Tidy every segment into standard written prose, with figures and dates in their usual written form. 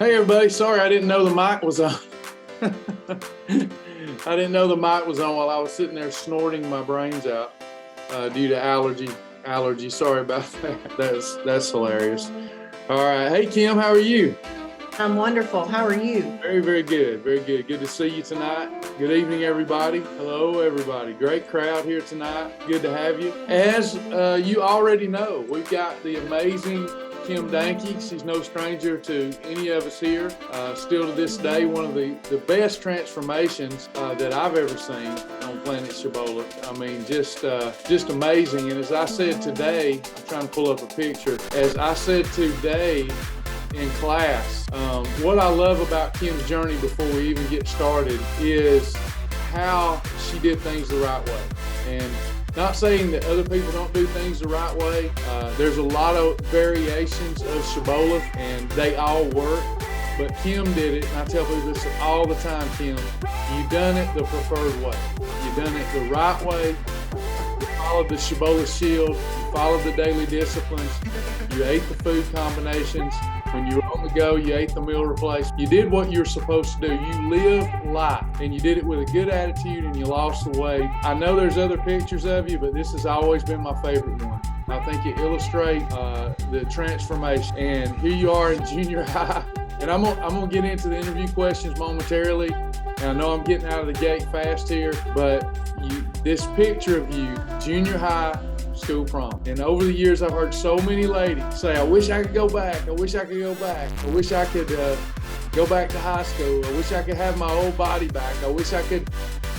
Hey everybody, sorry I didn't know the mic was on. I didn't know the mic was on while I was sitting there snorting my brains out due to allergy. Sorry about that. That's hilarious. All right. Hey Kim, how are you? I'm wonderful. How are you? Very, very good. Very good. Good to see you tonight. Good evening, everybody. Hello, everybody. Great crowd here tonight. Good to have you. As you already know, we've got the amazing Kim Dahnke. She's no stranger to any of us here. Still to this day, one of the best transformations that I've ever seen on planet Shibboleth. I mean, just amazing. And as I said today, I'm trying to pull up a picture. As I said today in class, what I love about Kim's journey before we even get started is how she did things the right way. And not saying that other people don't do things the right way. There's a lot of variations of Shibboleth and they all work, but Kim did it. And I tell people this all the time, Kim, you done it the preferred way. You done it the right way. You followed the Shibboleth shield. You followed the daily disciplines. You ate the food combinations. When you were on the go, you ate the meal replacement. You did what you're supposed to do. You lived life, and you did it with a good attitude, and you lost the weight. I know there's other pictures of you, but this has always been my favorite one. I think it illustrates the transformation. And here you are in junior high. And I'm gonna get into the interview questions momentarily. And I know I'm getting out of the gate fast here, but this picture of you, junior high, school prom. And over the years, I've heard so many ladies say, I wish I could go back. I wish I could go back. I wish I could go back to high school. I wish I could have my old body back. I wish I could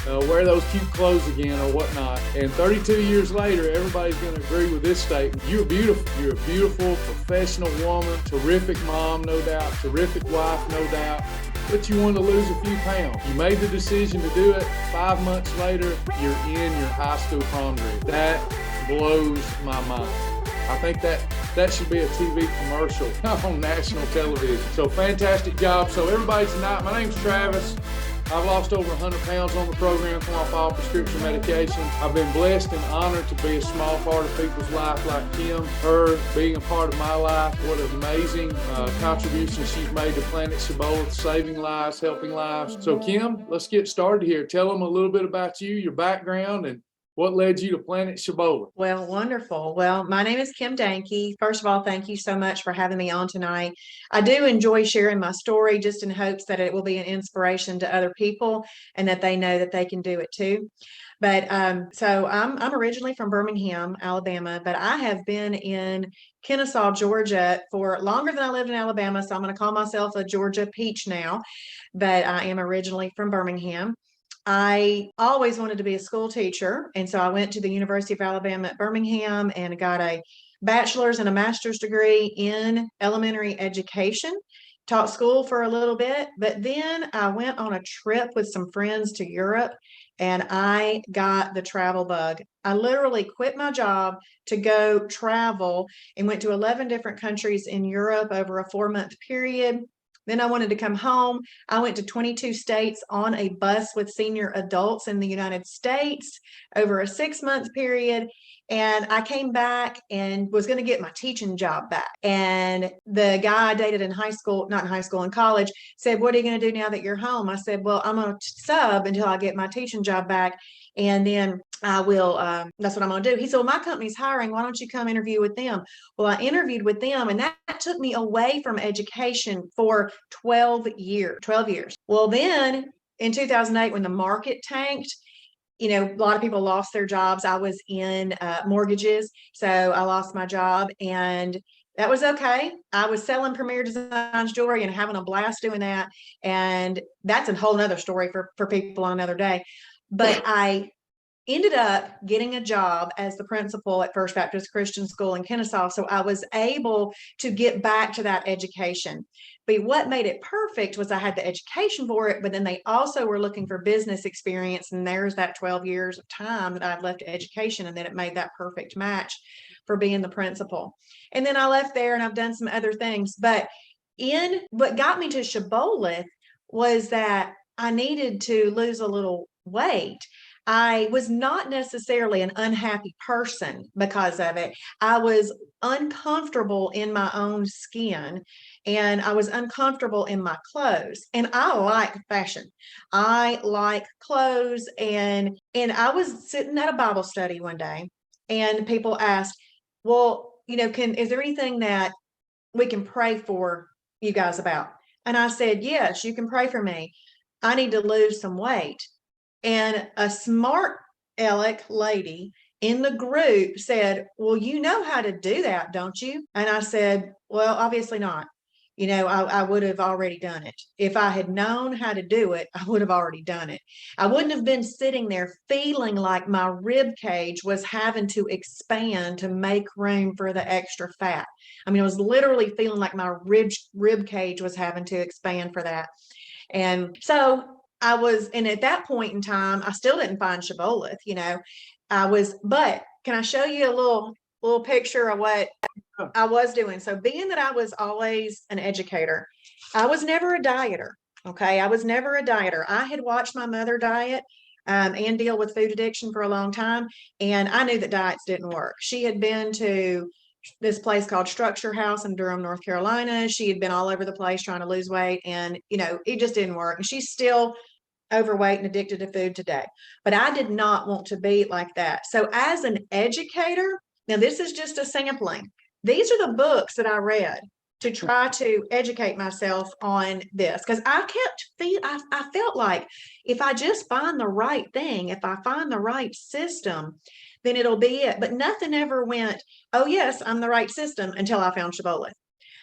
wear those cute clothes again or whatnot. And 32 years later, everybody's going to agree with this statement. You're beautiful. You're a beautiful, professional woman, terrific mom, no doubt, terrific wife, no doubt. But you wanted to lose a few pounds. You made the decision to do it. 5 months later, you're in your high school prom dress. That blows my mind. I think that should be a TV commercial on national television. So fantastic job. So everybody tonight, my name's Travis. I've lost over 100 pounds on the program, come off all prescription medication. I've been blessed and honored to be a small part of people's life like Kim, her being a part of my life. What an amazing contribution she's made to Planet Shibboleth, saving lives, helping lives. So Kim, let's get started here. Tell them a little bit about you, your background, and what led you to Planet Shibboleth? Well, wonderful. Well, my name is Kim Dahnke. First of all, thank you so much for having me on tonight. I do enjoy sharing my story just in hopes that it will be an inspiration to other people and that they know that they can do it too. But so I'm originally from Birmingham, Alabama, but I have been in Kennesaw, Georgia for longer than I lived in Alabama. So I'm going to call myself a Georgia peach now, but I am originally from Birmingham. I always wanted to be a school teacher. And so I went to the University of Alabama at Birmingham and got a bachelor's and a master's degree in elementary education, taught school for a little bit. But then I went on a trip with some friends to Europe and I got the travel bug. I literally quit my job to go travel and went to 11 different countries in Europe over a 4-month period. Then I wanted to come home. I went to 22 states on a bus with senior adults in the United States over a 6-month period. And I came back and was going to get my teaching job back. And the guy I dated in high school, not in high school, in college, said, what are you going to do now that you're home? I said, well, I'm going to sub until I get my teaching job back. And then I will, that's what I'm going to do. He said, well, my company's hiring. Why don't you come interview with them? Well, I interviewed with them and that took me away from education for 12 years. Well, then in 2008, when the market tanked, a lot of people lost their jobs. I was in mortgages, so I lost my job and that was okay. I was selling Premier Designs jewelry and having a blast doing that. And that's a whole nother story for people on another day. But I ended up getting a job as the principal at First Baptist Christian School in Kennesaw. So I was able to get back to that education. But what made it perfect was I had the education for it, but then they also were looking for business experience. And there's that 12 years of time that I've left education. And then it made that perfect match for being the principal. And then I left there and I've done some other things. But in what got me to Shibboleth was that I needed to lose a little weight. I was not necessarily an unhappy person because of it. I was uncomfortable in my own skin, and I was uncomfortable in my clothes. And I like fashion. I like clothes. And I was sitting at a Bible study one day, and people asked, well, is there anything that we can pray for you guys about? And I said, yes, you can pray for me. I need to lose some weight. And a smart aleck lady in the group said, well, you know how to do that, don't you? And I said, well, obviously not. I would have already done it. If I had known how to do it, I would have already done it. I wouldn't have been sitting there feeling like my rib cage was having to expand to make room for the extra fat. I mean, I was literally feeling like my rib cage was having to expand for that. And so and at that point in time, I still didn't find Shibboleth, but can I show you a little picture of what I was doing? So being that I was always an educator, I was never a dieter. Okay. I was never a dieter. I had watched my mother diet and deal with food addiction for a long time. And I knew that diets didn't work. She had been to this place called Structure House in Durham, North Carolina. She had been all over the place trying to lose weight, and it just didn't work. And she's still overweight and addicted to food today. But I did not want to be like that. So as an educator, now this is just a sampling. These are the books that I read to try to educate myself on this, because I felt like if I just find the right thing, if I find the right system, then it'll be it. But nothing ever went, oh yes, I'm the right system, until I found Shibboleth.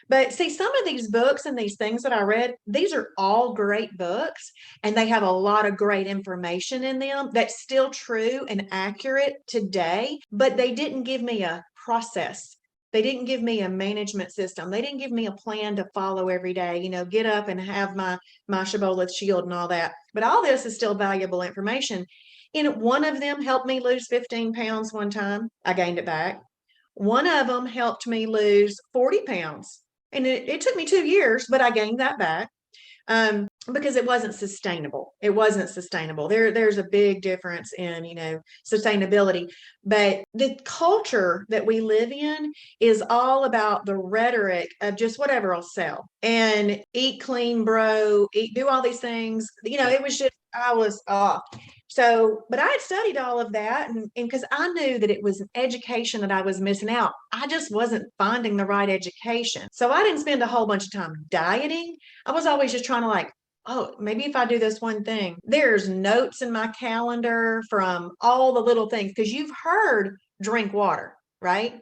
But see, some of these books and these things that I read, these are all great books, and they have a lot of great information in them that's still true and accurate today, but they didn't give me a process. They didn't give me a management system. They didn't give me a plan to follow every day, get up and have my Shibboleth shield and all that. But all this is still valuable information. And one of them helped me lose 15 pounds one time. I gained it back. One of them helped me lose 40 pounds. And it took me 2 years, but I gained that back because it wasn't sustainable. It wasn't sustainable. There's a big difference in, sustainability. But the culture that we live in is all about the rhetoric of just whatever will sell, and eat clean, bro, do all these things. It was just, I was off. So, but I had studied all of that, and because I knew that it was an education that I was missing out. I just wasn't finding the right education. So I didn't spend a whole bunch of time dieting. I was always just trying to oh, maybe if I do this one thing. There's notes in my calendar from all the little things, because you've heard drink water, right?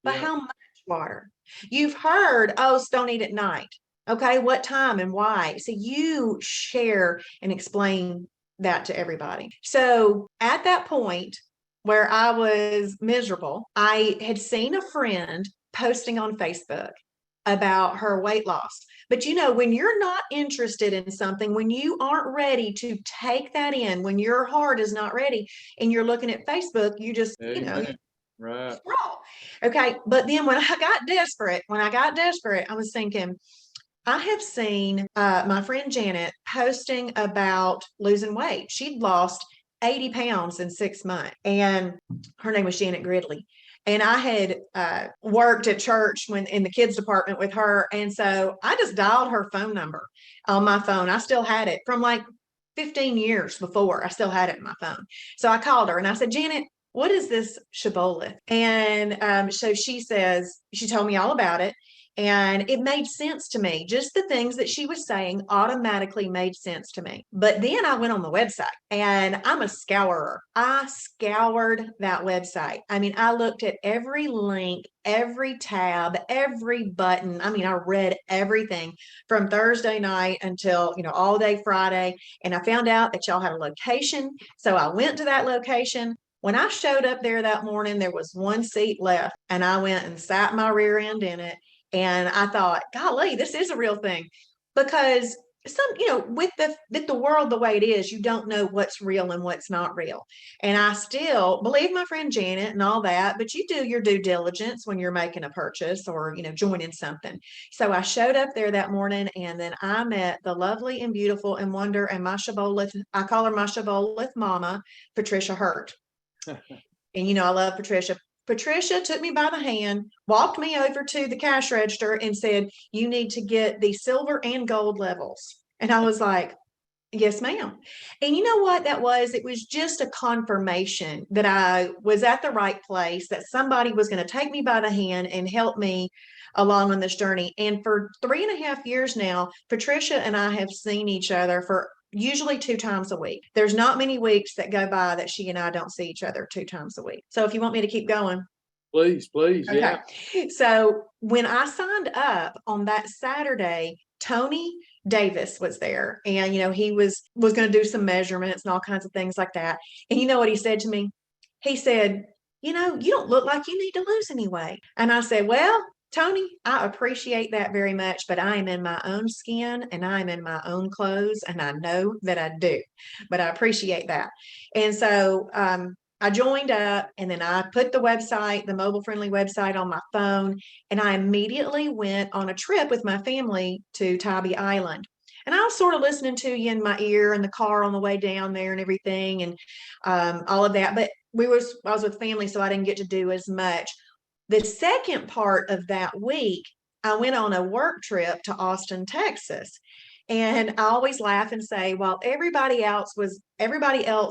But how much water? You've heard, oh, don't eat at night. Okay, what time and why? So you share and explain that to everybody. So at that point where I was miserable, I had seen a friend posting on Facebook about her weight loss. But when you're not interested in something, when you aren't ready to take that in, when your heart is not ready and you're looking at Facebook, you just, right. Scroll. Okay. But then when I got desperate, I was thinking, I have seen my friend Janet posting about losing weight. She'd lost 80 pounds in 6 months, and her name was Janet Gridley. And I had worked at church in the kids department with her. And so I just dialed her phone number on my phone. I still had it from 15 years before. I still had it in my phone. So I called her and I said, Janet, what is this Shibboleth? And so she told me all about it. And it made sense to me. Just the things that she was saying automatically made sense to me. But then I went on the website, and I'm a scourer. I scoured that website. I mean, I looked at every link, every tab, every button. I mean, I read everything from Thursday night until, all day Friday. And I found out that y'all had a location. So I went to that location. When I showed up there that morning, there was one seat left, and I went and sat my rear end in it. And I thought, golly, this is a real thing. Because with the world the way it is, you don't know what's real and what's not real. And I still believe my friend Janet and all that, but you do your due diligence when you're making a purchase or, joining something. So I showed up there that morning, and then I met the lovely and beautiful and wonder and my Shibboleth, I call her my Shibboleth mama, Patricia Hurt. And I love Patricia. Patricia took me by the hand, walked me over to the cash register and said, "You need to get the silver and gold levels." And I was like, "Yes, ma'am." And you know what that was? It was just a confirmation that I was at the right place, that somebody was going to take me by the hand and help me along on this journey. And for 3.5 years now, Patricia and I have seen each other for usually 2 times a week. There's not many weeks that go by that she and I don't see each other 2 times a week. So if you want me to keep going. Please, Okay. yeah. So when I signed up on that Saturday, Tony Davis was there, and he was going to do some measurements and all kinds of things like that. And you know what he said to me? He said, "You don't look like you need to lose any weight." And I said, "Well, Tony, I appreciate that very much, but I am in my own skin and I am in my own clothes, and I know that I do, but I appreciate that." And so I joined up, and then I put the mobile friendly website on my phone, and I immediately went on a trip with my family to Tybee Island. And I was sort of listening to you in my ear in the car on the way down there and everything, and all of that. But I was with family, so I didn't get to do as much. The second part of that week, I went on a work trip to Austin, Texas. And I always laugh and say, while everybody else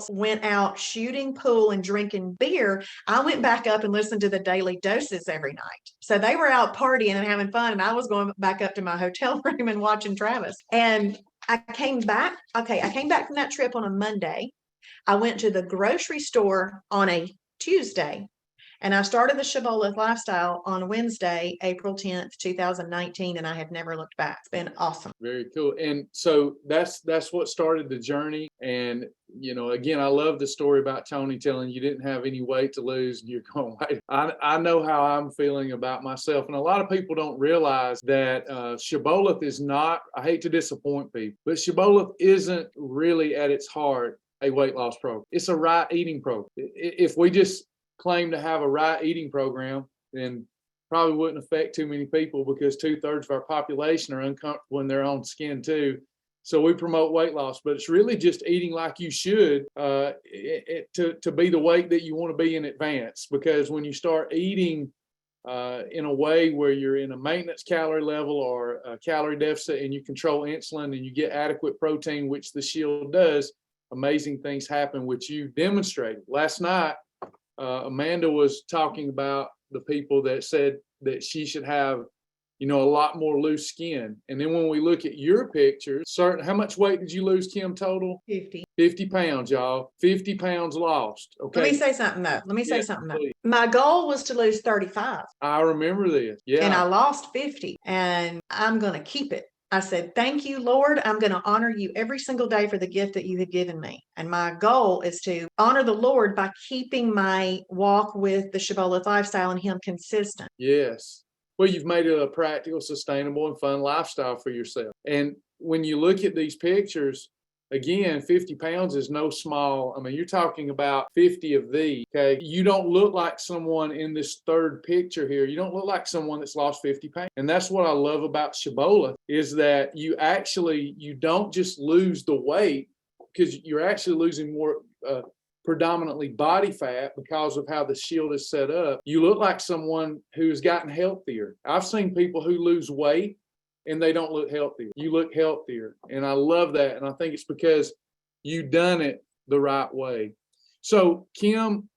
went out shooting pool and drinking beer, I went back up and listened to the daily doses every night. So they were out partying and having fun, and I was going back up to my hotel room and watching Travis. And I came back from that trip on a Monday. I went to the grocery store on a Tuesday. And I started the Shibboleth Lifestyle on Wednesday, April 10th, 2019, and I have never looked back. It's been awesome. Very cool. And so that's what started the journey. And, again, I love the story about Tony telling you didn't have any weight to lose and you're going, wait. I know how I'm feeling about myself. And a lot of people don't realize that Shibboleth is not, I hate to disappoint people, but Shibboleth isn't really at its heart a weight loss program. It's a right eating program. If we just claim to have a right eating program, then probably wouldn't affect too many people, because 2/3 of our population are uncomfortable in their own skin too. So we promote weight loss, but it's really just eating like you should to be the weight that you want to be in advance. Because when you start eating in a way where you're in a maintenance calorie level or a calorie deficit, and you control insulin and you get adequate protein, which the Shield does, amazing things happen, which you demonstrated. Last night, Amanda was talking about the people that said that she should have, a lot more loose skin. And then when we look at your pictures, how much weight did you lose, Kim, total? 50 pounds, y'all. 50 pounds lost. Okay. Let me say something though. My goal was to lose 35. I remember this. Yeah. And I lost 50, and I'm going to keep it. I said, "Thank you, Lord. I'm going to honor you every single day for the gift that you have given me." And my goal is to honor the Lord by keeping my walk with the Shibboleth lifestyle and Him consistent. Yes. Well, you've made it a practical, sustainable, and fun lifestyle for yourself. And when you look at these pictures, again, 50 pounds is no small. I mean, you're talking about 50 of these, okay? You don't look like someone in this third picture here. You don't look like someone that's lost 50 pounds. And that's what I love about Shibboleth, is that you don't just lose the weight, because you're actually losing more predominantly body fat because of how the Shield is set up. You look like someone who's gotten healthier. I've seen people who lose weight and they don't look healthier. You look healthier. And I love that. And I think it's because you've done it the right way. So, Kim,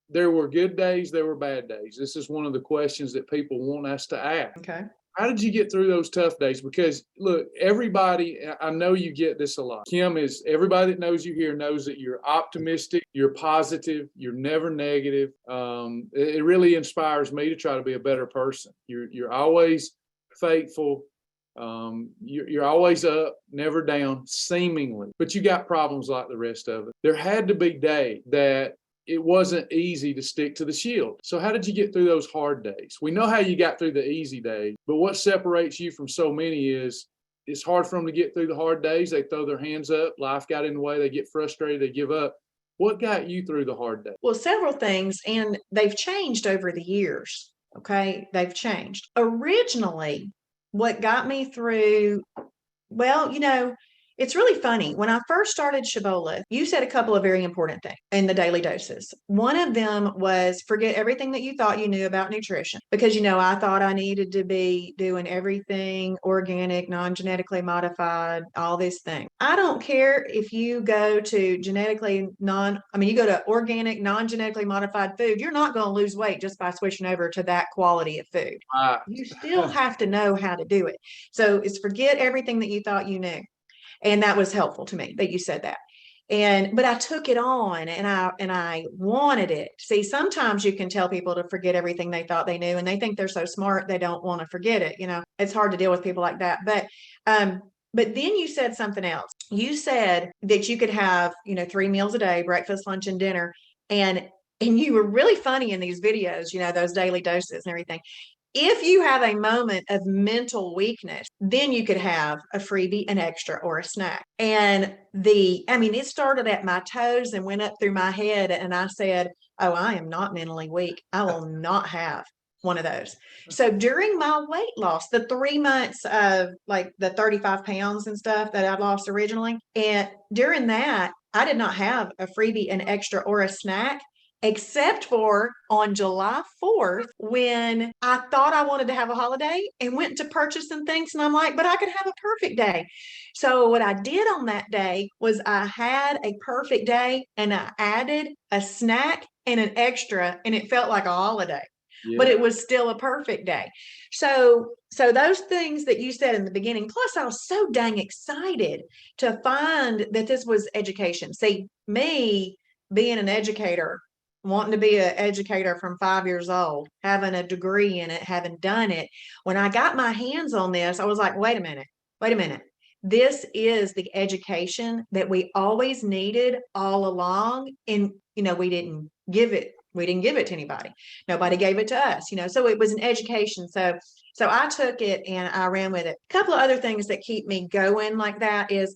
there were good days, there were bad days. This is one of the questions that people want us to ask. Okay. How did you get through those tough days? Because look, everybody, I know you get this a lot. Kim, everybody that knows you here knows that you're optimistic, you're positive, you're never negative. It really inspires me to try to be a better person. You're always faithful. You're always up, never down, seemingly, but you got problems like the rest of it. There had to be days that it wasn't easy to stick to the Shield. So how did you get through those hard days? We know how you got through the easy days, but what separates you from so many is it's hard for them to get through the hard days. They throw their hands up. Life got in the way. They get frustrated. They give up. What got you through the hard days? Well, several things, and they've changed over the years. Okay. They've changed. Originally, what got me through, well, it's really funny. When I first started Shibboleth, you said a couple of very important things in the daily doses. One of them was forget everything that you thought you knew about nutrition, because, I thought I needed to be doing everything organic, non-genetically modified, all these things. I don't care if you go to you go to organic, non-genetically modified food, you're not going to lose weight just by switching over to that quality of food. You still have to know how to do it. So it's forget everything that you thought you knew. And that was helpful to me that you said that. But I took it on and I wanted it. See, sometimes you can tell people to forget everything they thought they knew, and they think they're so smart, they don't want to forget it. It's hard to deal with people like that. But then you said something else. You said that you could have, 3 meals a day, breakfast, lunch, and dinner. And you were really funny in these videos, those daily doses and everything. If you have a moment of mental weakness, then you could have a freebie, an extra, or a snack. And it started at my toes and went up through my head. And I said, oh, I am not mentally weak. I will not have one of those. So during my weight loss, the 3 months of like the 35 pounds and stuff that I lost originally, and during that, I did not have a freebie, an extra, or a snack, except for on July 4th, when I thought I wanted to have a holiday and went to purchase some things. And I'm like, but I could have a perfect day. So what I did on that day was I had a perfect day and I added a snack and an extra, and it felt like a holiday. Yeah. But it was still a perfect day. So those things that you said in the beginning, plus I was so dang excited to find that this was education. See, me being an educator, wanting to be an educator from 5 years old, having a degree in it, having done it. When I got my hands on this, I was like, wait a minute. This is the education that we always needed all along. And, we didn't give it to anybody. Nobody gave it to us, so it was an education. So I took it and I ran with it. A couple of other things that keep me going like that is,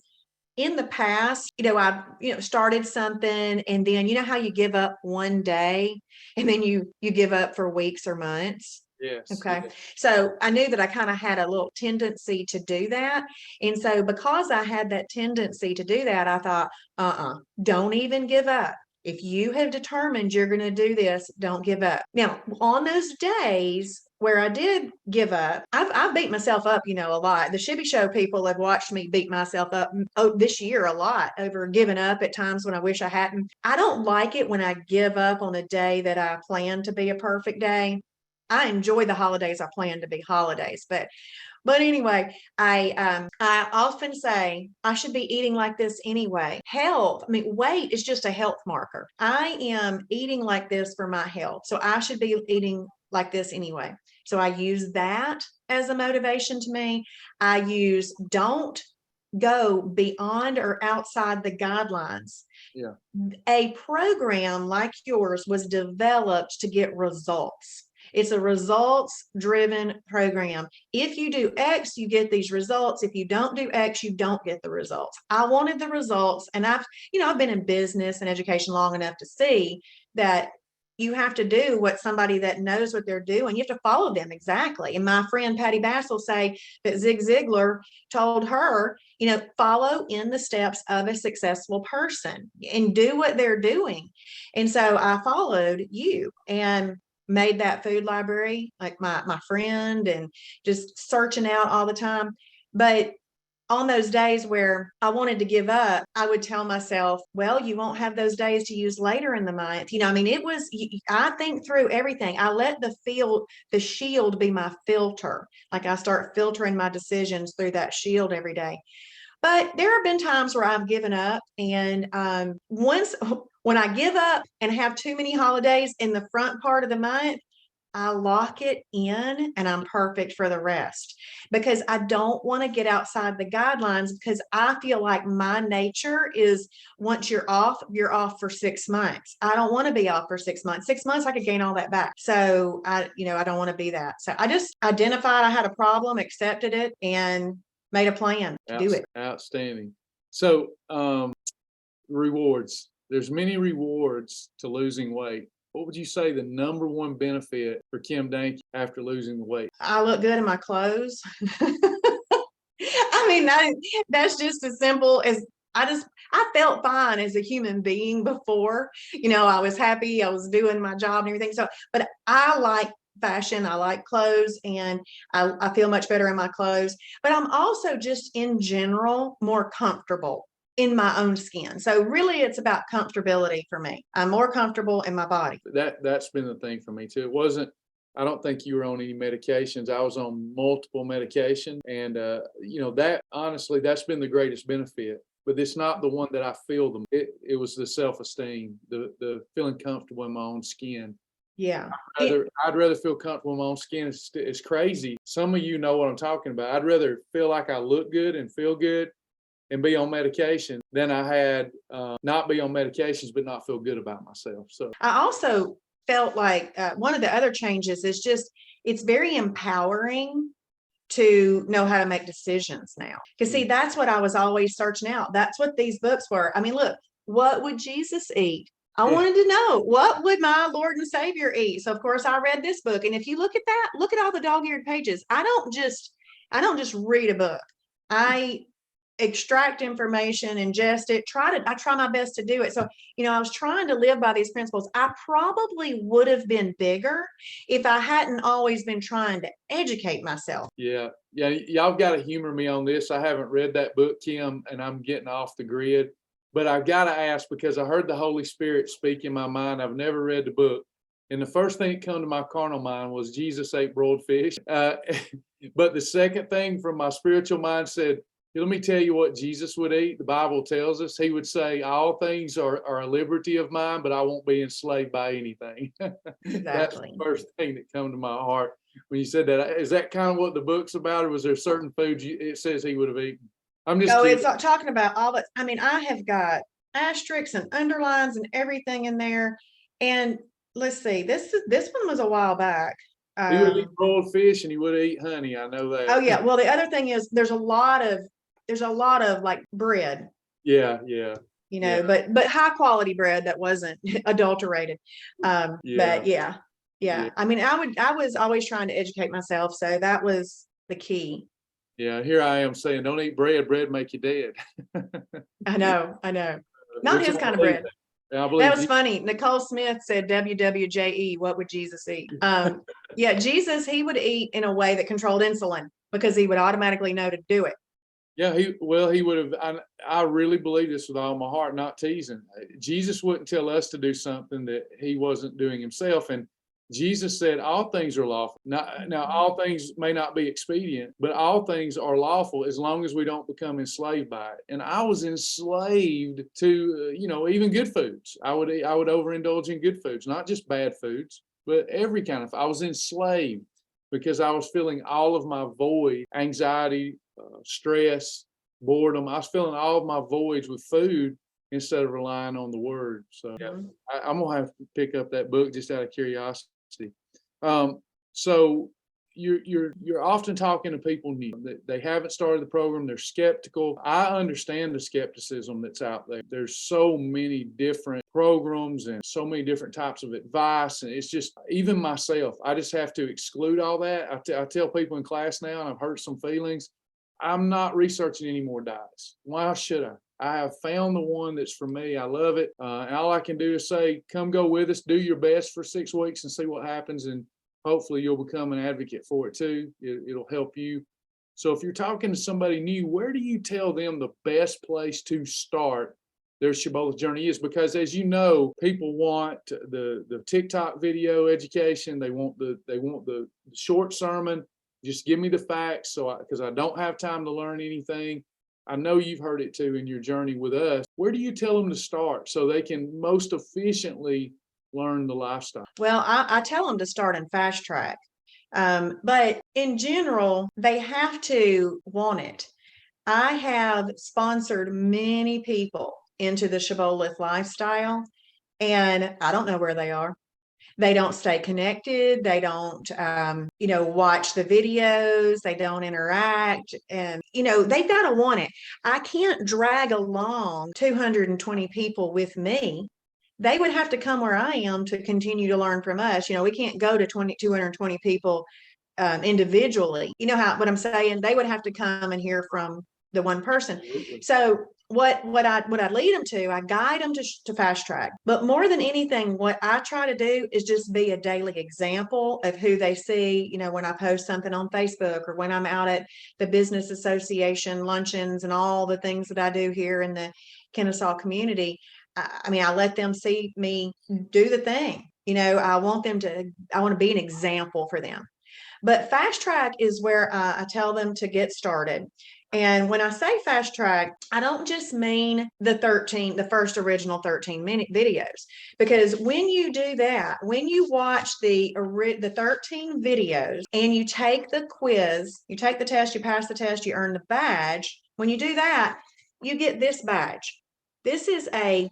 in the past, I started something, and then how you give up one day and then you give up for weeks or months. Yes. Okay. Yes. So I knew that I kind of had a little tendency to do that. And so because I had that tendency to do that, I thought, don't even give up. If you have determined you're going to do this, don't give up. Now, on those days where I did give up, I've beat myself up, a lot. The Shibby Show people have watched me beat myself up this year a lot over giving up at times when I wish I hadn't. I don't like it when I give up on a day that I plan to be a perfect day. I enjoy the holidays I plan to be holidays, but anyway, I often say I should be eating like this anyway. Health, weight is just a health marker. I am eating like this for my health, so I should be eating like this anyway. So I use that as a motivation to me. I use don't go beyond or outside the guidelines. Yeah. A program like yours was developed to get results. It's a results-driven program. If you do X, you get these results. If you don't do X, you don't get the results. I wanted the results, and I've been in business and education long enough to see that you have to do what somebody that knows what they're doing. You have to follow them exactly. And my friend Patty Bass will say that Zig Ziglar told her, follow in the steps of a successful person and do what they're doing. And so I followed you and made that food library like my friend, and just searching out all the time. But on those days where I wanted to give up, I would tell myself, well, you won't have those days to use later in the month. I think through everything. I let the shield be my filter. Like I start filtering my decisions through that shield every day. But there have been times where I've given up, and when I give up and have too many holidays in the front part of the month, I lock it in and I'm perfect for the rest, because I don't want to get outside the guidelines, because I feel like my nature is once you're off for 6 months. I don't want to be off for 6 months. 6 months, I could gain all that back. So I don't want to be that. So I just identified I had a problem, accepted it, and made a plan to do it. Outstanding. So, rewards. There's many rewards to losing weight. What would you say the number one benefit for Kim Dahnke after losing the weight? I look good in my clothes. I mean, that's just as simple as I felt fine as a human being before. I was happy, I was doing my job and everything. So, but I like fashion, I like clothes, and I feel much better in my clothes. But I'm also just in general more comfortable in my own skin. So really it's about comfortability for me. I'm more comfortable in my body. That's been the thing for me too. It wasn't, I don't think you were on any medications. I was on multiple medications. And, that honestly, that's been the greatest benefit. But it's not the one that I feel them. It was the self-esteem, the feeling comfortable in my own skin. Yeah. I'd rather feel comfortable in my own skin. It's crazy. Some of you know what I'm talking about. I'd rather feel like I look good and feel good and be on medication than I had not be on medications but not feel good about myself. So I also felt like one of the other changes is just it's very empowering to know how to make decisions now. Because see, that's what I was always searching out. That's what these books were. I mean, look, what would Jesus eat? I wanted to know, what would my Lord and Savior eat? So of course I read this book. And if you look at that, look at all the dog-eared pages. I don't just read a book. I extract information, ingest it, I try my best to do it. So, I was trying to live by these principles. I probably would have been bigger if I hadn't always been trying to educate myself. Yeah. Y'all got to humor me on this. I haven't read that book, Kim, and I'm getting off the grid, but I've got to ask because I heard the Holy Spirit speak in my mind. I've never read the book. And the first thing that came to my carnal mind was Jesus ate broiled fish. But the second thing from my spiritual mind said, let me tell you what Jesus would eat. The Bible tells us he would say, all things are a liberty of mine, but I won't be enslaved by anything. Exactly. That's the first thing that come to my heart when you said that. Is that kind of what the book's about, or was there certain foods it says he would have eaten? I'm just kidding. It's talking about all that. I mean, I have got asterisks and underlines and everything in there. And let's see, this one was a while back. He would eat broiled fish and he would eat honey. I know that. Oh yeah. Well, the other thing is there's a lot of like bread. Yeah. But high quality bread that wasn't adulterated. But yeah. I mean, I was always trying to educate myself. So that was the key. Yeah. Here I am saying, don't eat bread. Bread make you dead. I know. Not his kind of bread. That was funny. Nicole Smith said, WWJE, what would Jesus eat? Jesus, he would eat in a way that controlled insulin because he would automatically know to do it. Yeah, he would have. I really believe this with all my heart, not teasing. Jesus wouldn't tell us to do something that he wasn't doing himself. And Jesus said, all things are lawful. Now, all things may not be expedient, but all things are lawful as long as we don't become enslaved by it. And I was enslaved to, even good foods. I would overindulge in good foods, not just bad foods, but every kind of. I was enslaved because I was feeling all of my void, anxiety, stress, boredom. I was filling all of my voids with food instead of relying on the word. So I'm gonna have to pick up that book just out of curiosity. So you're often talking to people new that they haven't started the program. They're skeptical. I understand the skepticism that's out there. There's so many different programs and so many different types of advice. And it's just, even myself, I just have to exclude all that. I tell people in class now, and I've hurt some feelings, I'm not researching any more diets. Why should I? I have found the one that's for me. I love it. And all I can do is say, come go with us, do your best for 6 weeks and see what happens. And hopefully you'll become an advocate for it too. It'll help you. So if you're talking to somebody new, where do you tell them the best place to start their Shibboleth journey is? Because as you know, people want the TikTok video education. They want the short sermon. Just give me the facts, because I don't have time to learn anything. I know you've heard it too in your journey with us. Where do you tell them to start so they can most efficiently learn the lifestyle? Well, I tell them to start in Fast Track. But in general, they have to want it. I have sponsored many people into the Shibboleth lifestyle, and I don't know where they are. They don't stay connected. They don't, watch the videos. They don't interact. And, they've got to want it. I can't drag along 220 people with me. They would have to come where I am to continue to learn from us. We can't go to 220 people individually. You know what I'm saying? They would have to come and hear from the one person. Absolutely. So what I lead them to, I guide them to fast track. But more than anything, what I try to do is just be a daily example of who they see. When I post something on Facebook, or when I'm out at the business association luncheons and all the things that I do here in the Kennesaw community. I let them see me do the thing. I want to be an example for them. But fast track is where I tell them to get started. And when I say fast track, I don't just mean the first original 13-minute videos, because when you do that, when you watch the 13 videos and you take the quiz, you take the test, you pass the test, you earn the badge. When you do that, you get this badge. This is a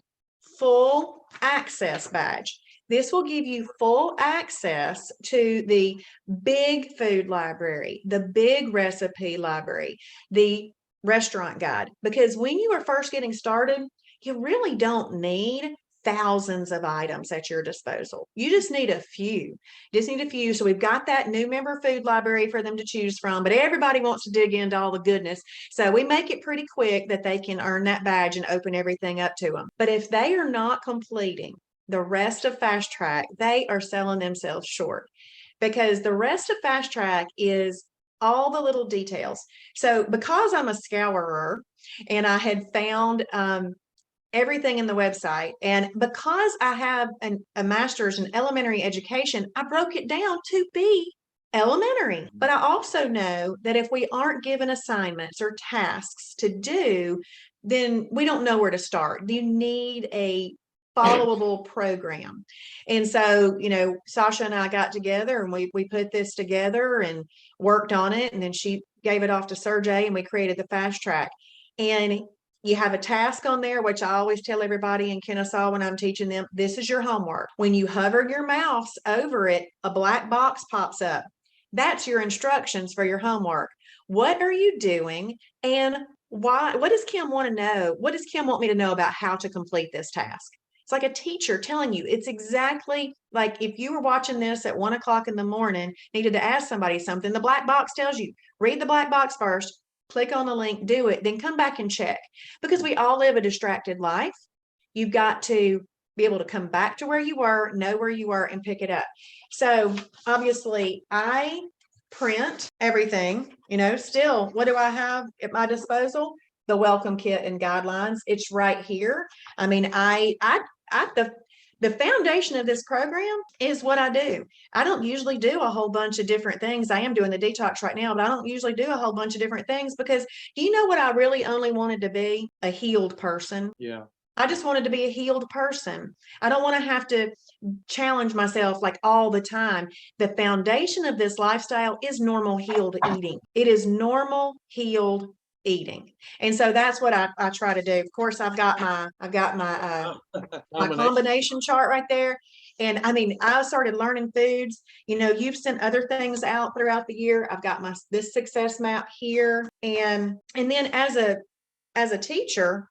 full access badge. This will give you full access to the big food library, the big recipe library, the restaurant guide. Because when you are first getting started, you really don't need thousands of items at your disposal. You just need a few. So we've got that new member food library for them to choose from, but everybody wants to dig into all the goodness. So we make it pretty quick that they can earn that badge and open everything up to them. But if they are not completing the rest of fast track, they are selling themselves short, because the rest of fast track is all the little details. So because I'm a scourer and I had found everything in the website, and because I have a master's in elementary education, I broke it down to be elementary. But I also know that if we aren't given assignments or tasks to do, then we don't know where to start. You need a followable program. And so, Sasha and I got together and we put this together and worked on it. And then she gave it off to Sergey and we created the fast track. And you have a task on there, which I always tell everybody in Kennesaw when I'm teaching them, this is your homework. When you hover your mouse over it, a black box pops up. That's your instructions for your homework. What are you doing? And why? What does Kim want to know? What does Kim want me to know about how to complete this task? It's like a teacher telling you. It's exactly like if you were watching this at 1:00 in the morning, needed to ask somebody something, the black box tells you, read the black box first, click on the link, do it, then come back and check. Because we all live a distracted life. You've got to be able to come back to where you were, know where you were, and pick it up. So obviously I print everything, still, what do I have at my disposal? The welcome kit and guidelines. It's right here. I mean, the foundation of this program is what I do. I don't usually do a whole bunch of different things. I am doing the detox right now, but I don't usually do a whole bunch of different things, because do you know what I really only wanted to be? A healed person. Yeah. I just wanted to be a healed person. I don't want to have to challenge myself like all the time. The foundation of this lifestyle is normal healed eating. It is normal healed eating. And so that's what I try to do. Of course, I've got my combination chart right there. And I mean, I started learning foods. You've sent other things out throughout the year. I've got this success map here. And then as a teacher,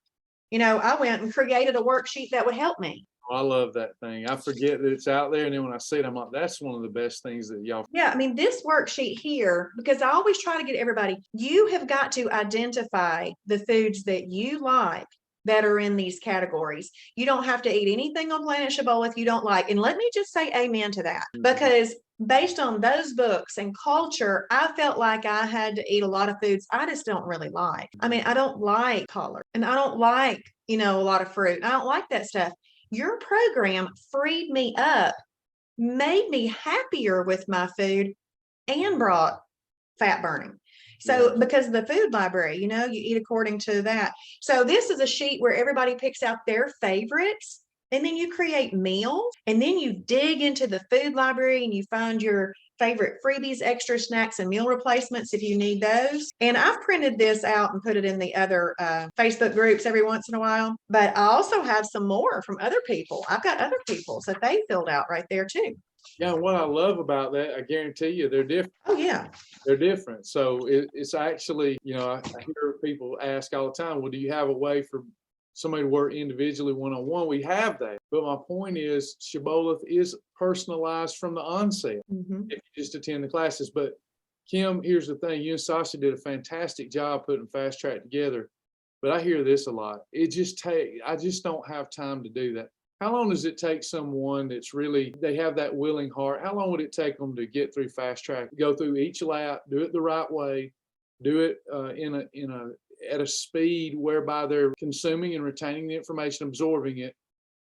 I went and created a worksheet that would help me. I love that thing. I forget that it's out there. And then when I see it, I'm like, that's one of the best things that y'all. Yeah. I mean, this worksheet here, because I always try to get everybody, you have got to identify the foods that you like that are in these categories. You don't have to eat anything on Planet Shibboleth you don't like. And let me just say amen to that, because based on those books and culture, I felt like I had to eat a lot of foods I just don't really like. I mean, I don't like color, and I don't like, a lot of fruit. I don't like that stuff. Your program freed me up, made me happier with my food, and brought fat burning. So because of the food library, you eat according to that. So this is a sheet where everybody picks out their favorites and then you create meals, and then you dig into the food library and you find your favorite freebies, extra snacks, and meal replacements if you need those. And I've printed this out and put it in the other Facebook groups every once in a while. But I also have some more from other people. I've got other people's that they filled out right there too. Yeah, what I love about that, I guarantee you, they're different. Oh, yeah. They're different. So it's actually, I hear people ask all the time, well, do you have a way for somebody to work individually one-on-one? We have that. But my point is, Shibboleth is personalized from the onset if you just attend the classes. But Kim, here's the thing. You and Sasha did a fantastic job putting Fast Track together. But I hear this a lot. I just don't have time to do that. How long does it take someone that's really, they have that willing heart? How long would it take them to get through Fast Track, go through each lap, do it the right way, do it at a speed whereby they're consuming and retaining the information, absorbing it,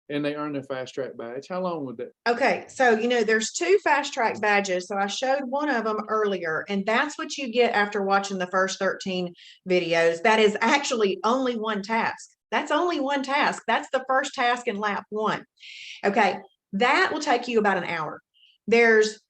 and they earn their Fast Track badge? How long would that? Okay, so there's 2 Fast Track badges. So I showed one of them earlier, and that's what you get after watching the first 13 videos. That is actually only one task. That's only one task. That's the first task in lap 1. Okay, that will take you about an hour. There's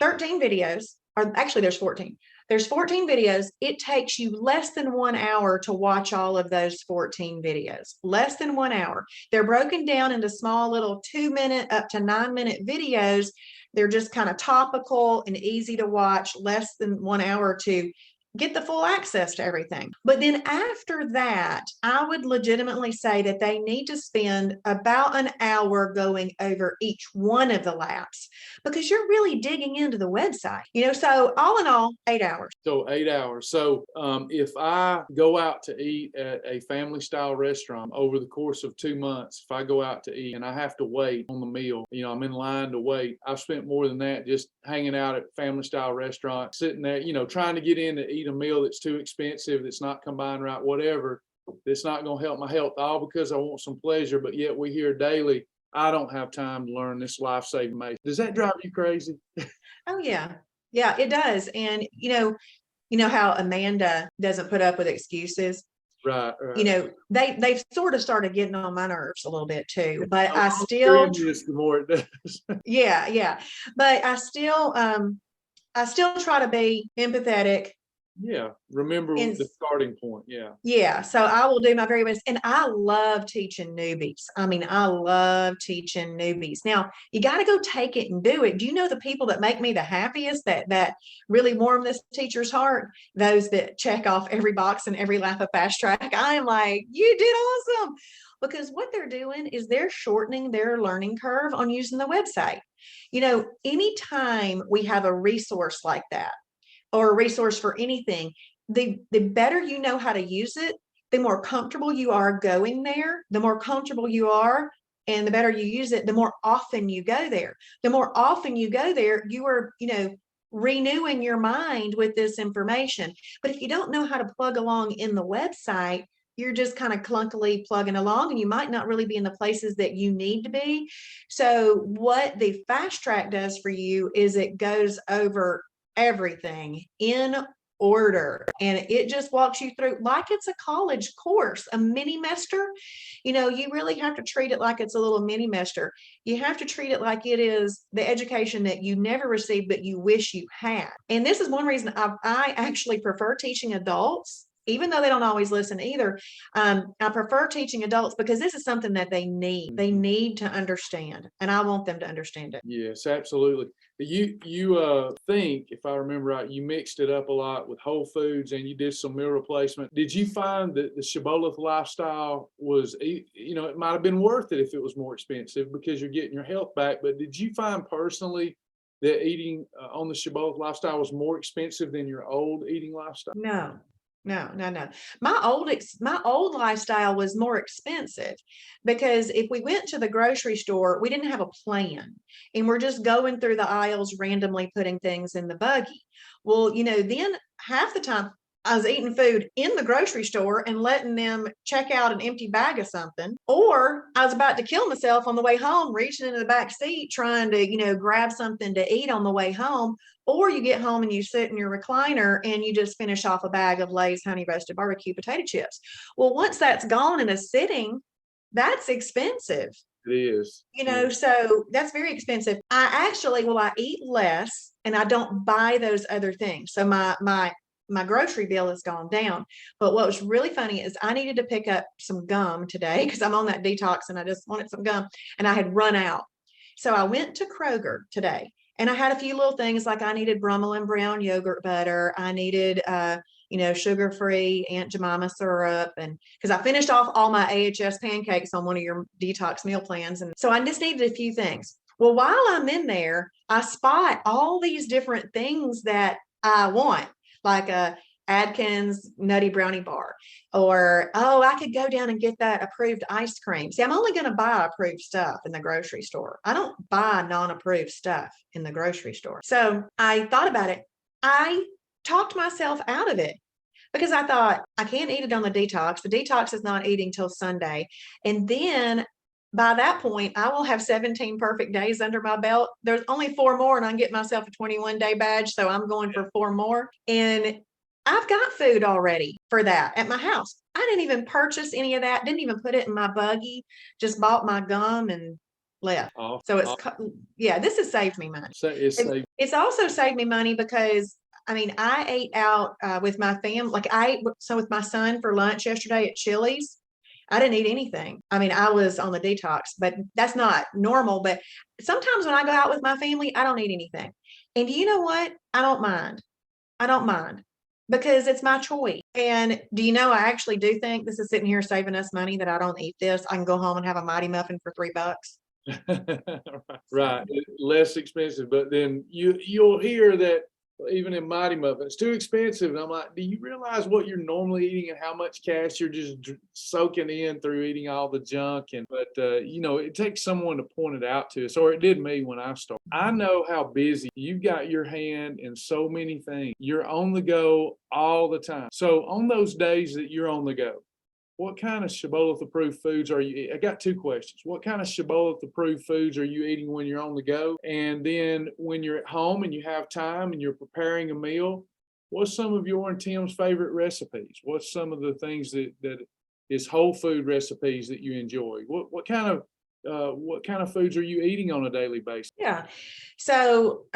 13 videos, or actually there's 14. There's 14 videos. It takes you less than 1 hour to watch all of those 14 videos. Less than 1 hour. They're broken down into small little 2-minute up to 9-minute videos. They're just kind of topical and easy to watch, less than 1 hour to get the full access to everything. But then after that, I would legitimately say that they need to spend about an hour going over each one of the laps, because you're really digging into the website, so all in all, 8 hours. So 8 hours. So if I go out to eat at a family style restaurant over the course of 2 months, if I go out to eat and I have to wait on the meal, I'm in line to wait. I've spent more than that just hanging out at family style restaurants, sitting there, trying to get in to eat a meal that's too expensive, that's not combined right, whatever, that's not going to help my health, all because I want some pleasure. But yet we hear daily, I don't have time to learn this life-saving method. Does that drive you crazy? Oh, yeah. Yeah, it does. And you know how Amanda doesn't put up with excuses? Right. They've sort of started getting on my nerves a little bit too, but I The still, more it does. yeah, but I still try to be empathetic. Yeah. Remember the starting point. Yeah. Yeah. So I will do my very best. And I love teaching newbies. I mean, I love teaching newbies. Now, you got to go take it and do it. Do you know the people that make me the happiest, that really warm this teacher's heart? Those that check off every box and every lap of Fast Track. I am like, you did awesome. Because what they're doing is they're shortening their learning curve on using the website. Anytime we have a resource like that, or a resource for anything, the better you know how to use it, the more comfortable you are going there, the more comfortable you are, and the better you use it, the more often you go there. The more often you go there, you are, renewing your mind with this information. But if you don't know how to plug along in the website, you're just kind of clunkily plugging along, and you might not really be in the places that you need to be. So what the Fast Track does for you is it goes over everything in order, and it just walks you through like it's a college course, a mini-mester. You really have to treat it like it's a little mini-mester. You have to treat it like it is the education that you never received but you wish you had. And this is one reason I actually prefer teaching adults, even though they don't always listen either. I prefer teaching adults because this is something that they need. They need to understand, and I want them to understand it. Yes, absolutely. You think, if I remember right, you mixed it up a lot with whole foods and you did some meal replacement. Did you find that the Shibboleth lifestyle was, it might have been worth it if it was more expensive because you're getting your health back, but did you find personally that eating on the Shibboleth lifestyle was more expensive than your old eating lifestyle? No. My old lifestyle was more expensive because if we went to the grocery store, we didn't have a plan, and we're just going through the aisles randomly putting things in the buggy. Well, then half the time I was eating food in the grocery store and letting them check out an empty bag of something, or I was about to kill myself on the way home, reaching into the back seat, trying to, grab something to eat on the way home. Or you get home and you sit in your recliner and you just finish off a bag of Lay's honey roasted barbecue potato chips. Well, once that's gone in a sitting, that's expensive. It is. So that's very expensive. I eat less and I don't buy those other things. So my grocery bill has gone down. But what was really funny is I needed to pick up some gum today because I'm on that detox and I just wanted some gum and I had run out. So I went to Kroger today and I had a few little things like I needed Brummel and Brown yogurt butter. I needed, sugar-free Aunt Jemima syrup. And because I finished off all my AHS pancakes on one of your detox meal plans. And so I just needed a few things. Well, while I'm in there, I spot all these different things that I want, like a Adkins Nutty Brownie Bar, or, oh, I could go down and get that approved ice cream. See, I'm only going to buy approved stuff in the grocery store. I don't buy non-approved stuff in the grocery store. So I thought about it. I talked myself out of it because I thought I can't eat it on the detox. The detox is not eating till Sunday. And then by that point, I will have 17 perfect days under my belt. There's only 4 more and I can get myself a 21-day badge. So I'm going for 4 more. And I've got food already for that at my house. I didn't even purchase any of that. Didn't even put it in my buggy. Just bought my gum and left. So this has saved me money. So it's also saved me money because I ate out with my family. With my son for lunch yesterday at Chili's. I didn't eat anything. I was on the detox, but that's not normal. But sometimes when I go out with my family, I don't eat anything. And do you know what? I don't mind because it's my choice. And do you know, I actually do think this is sitting here saving us money that I don't eat this. I can go home and have a Mighty Muffin for $3. Right. Less expensive. But then you'll hear that even in Mighty Muffin, it's too expensive. And I'm like, do you realize what you're normally eating and how much cash you're just soaking in through eating all the junk? But it takes someone to point it out to us, or it did me when I started. I know how busy you've got your hand in so many things. You're on the go all the time. So on those days that you're on the go, what kind of Shibboleth approved foods are you? I got 2 questions. What kind of Shibboleth approved foods are you eating when you're on the go? And then when you're at home and you have time and you're preparing a meal, what's some of your and Tim's favorite recipes? What's some of the things that is whole food recipes that you enjoy? What kind of foods are you eating on a daily basis? Yeah. So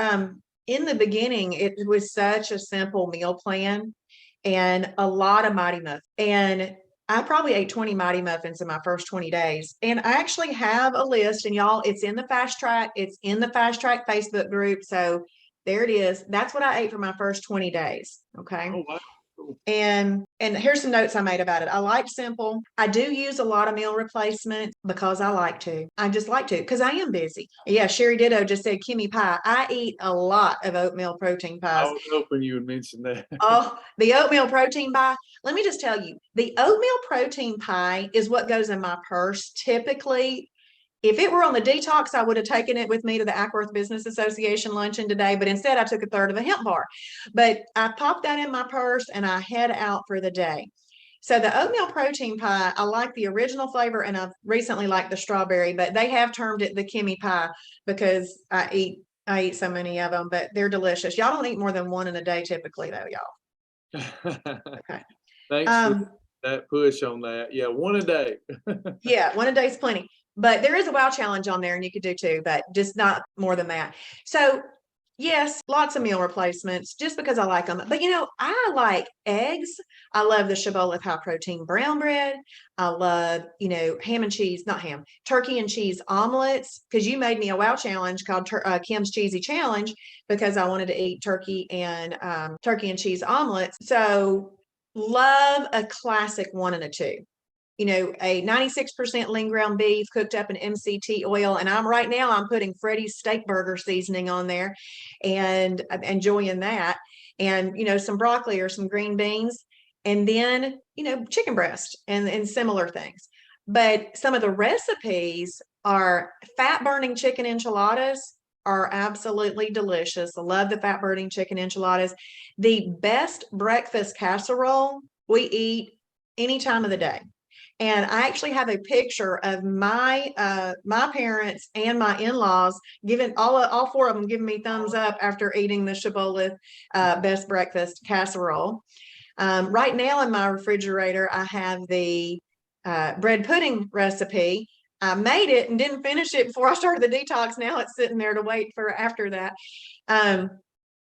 in the beginning, it was such a simple meal plan and a lot of Mighty Muffins. And I probably ate 20 Mighty Muffins in my first 20 days. And I actually have a list, and y'all, it's in the Fast Track. It's in the Fast Track Facebook group. So there it is. That's what I ate for my first 20 days. Okay. Oh, wow. And here's some notes I made about it. I like simple. I do use a lot of meal replacement because I like to. I just like to because I am busy. Yeah, Sherry Ditto just said Kimmy pie. I eat a lot of oatmeal protein pies. I was hoping you would mention that. Oh, the oatmeal protein pie. Let me just tell you, the oatmeal protein pie is what goes in my purse typically. If it were on the detox, I would have taken it with me to the Ackworth Business Association luncheon today, but instead I took a third of a hemp bar. But I popped that in my purse and I head out for the day. So the oatmeal protein pie, I like the original flavor and I've recently liked the strawberry, but they have termed it the Kimmy pie because I eat so many of them, but they're delicious. Y'all don't eat more than one in a day typically though, y'all. Okay. Thanks for that push on that. Yeah, one a day. Yeah, one a day is plenty. But there is a wow challenge on there and you could do 2, but just not more than that. So yes, lots of meal replacements just because I like them. But I like eggs. I love the Shibboleth high protein brown bread. I love, turkey and cheese omelets, because you made me a wow challenge called Kim's Cheesy Challenge because I wanted to eat turkey and cheese omelets. So love a classic 1 and a 2. A 96% lean ground beef cooked up in MCT oil. And right now I'm putting Freddy's steak burger seasoning on there and I'm enjoying that. And, some broccoli or some green beans and then, chicken breast and similar things. But some of the recipes are fat burning chicken enchiladas are absolutely delicious. I love the fat burning chicken enchiladas. The best breakfast casserole we eat any time of the day. And I actually have a picture of my parents and my in-laws giving all 4 of them giving me thumbs up after eating the Shibboleth best breakfast casserole. Right now in my refrigerator, I have the bread pudding recipe. I made it and didn't finish it before I started the detox. Now it's sitting there to wait for after that.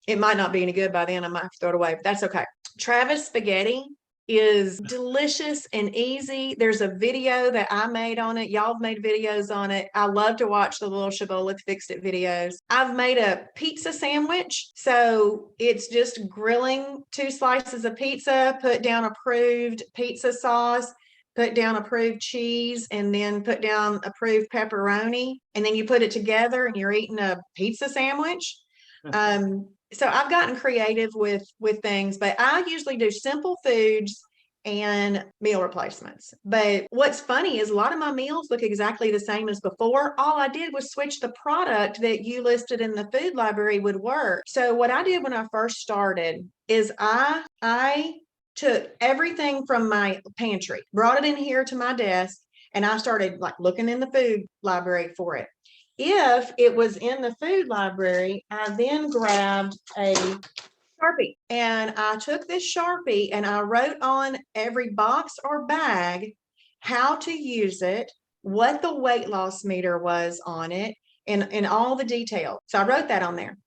It might not be any good by then. I might have to throw it away, but that's okay. Travis spaghetti is delicious and easy. There's a video that I made on it. Y'all have made videos on it. I love to watch the little Shibboleth Fixed It videos. I've made a pizza sandwich. So it's just grilling 2 slices of pizza, put down approved pizza sauce, put down approved cheese, and then put down approved pepperoni. And then you put it together and you're eating a pizza sandwich. So I've gotten creative with things, but I usually do simple foods and meal replacements. But what's funny is a lot of my meals look exactly the same as before. All I did was switch the product that you listed in the food library would work. So what I did when I first started is I took everything from my pantry, brought it in here to my desk, and I started like looking in the food library for it. If it was in the food library, I then grabbed a Sharpie and I took this Sharpie and I wrote on every box or bag how to use it, what the weight loss meter was on it, and all the details. So I wrote that on there.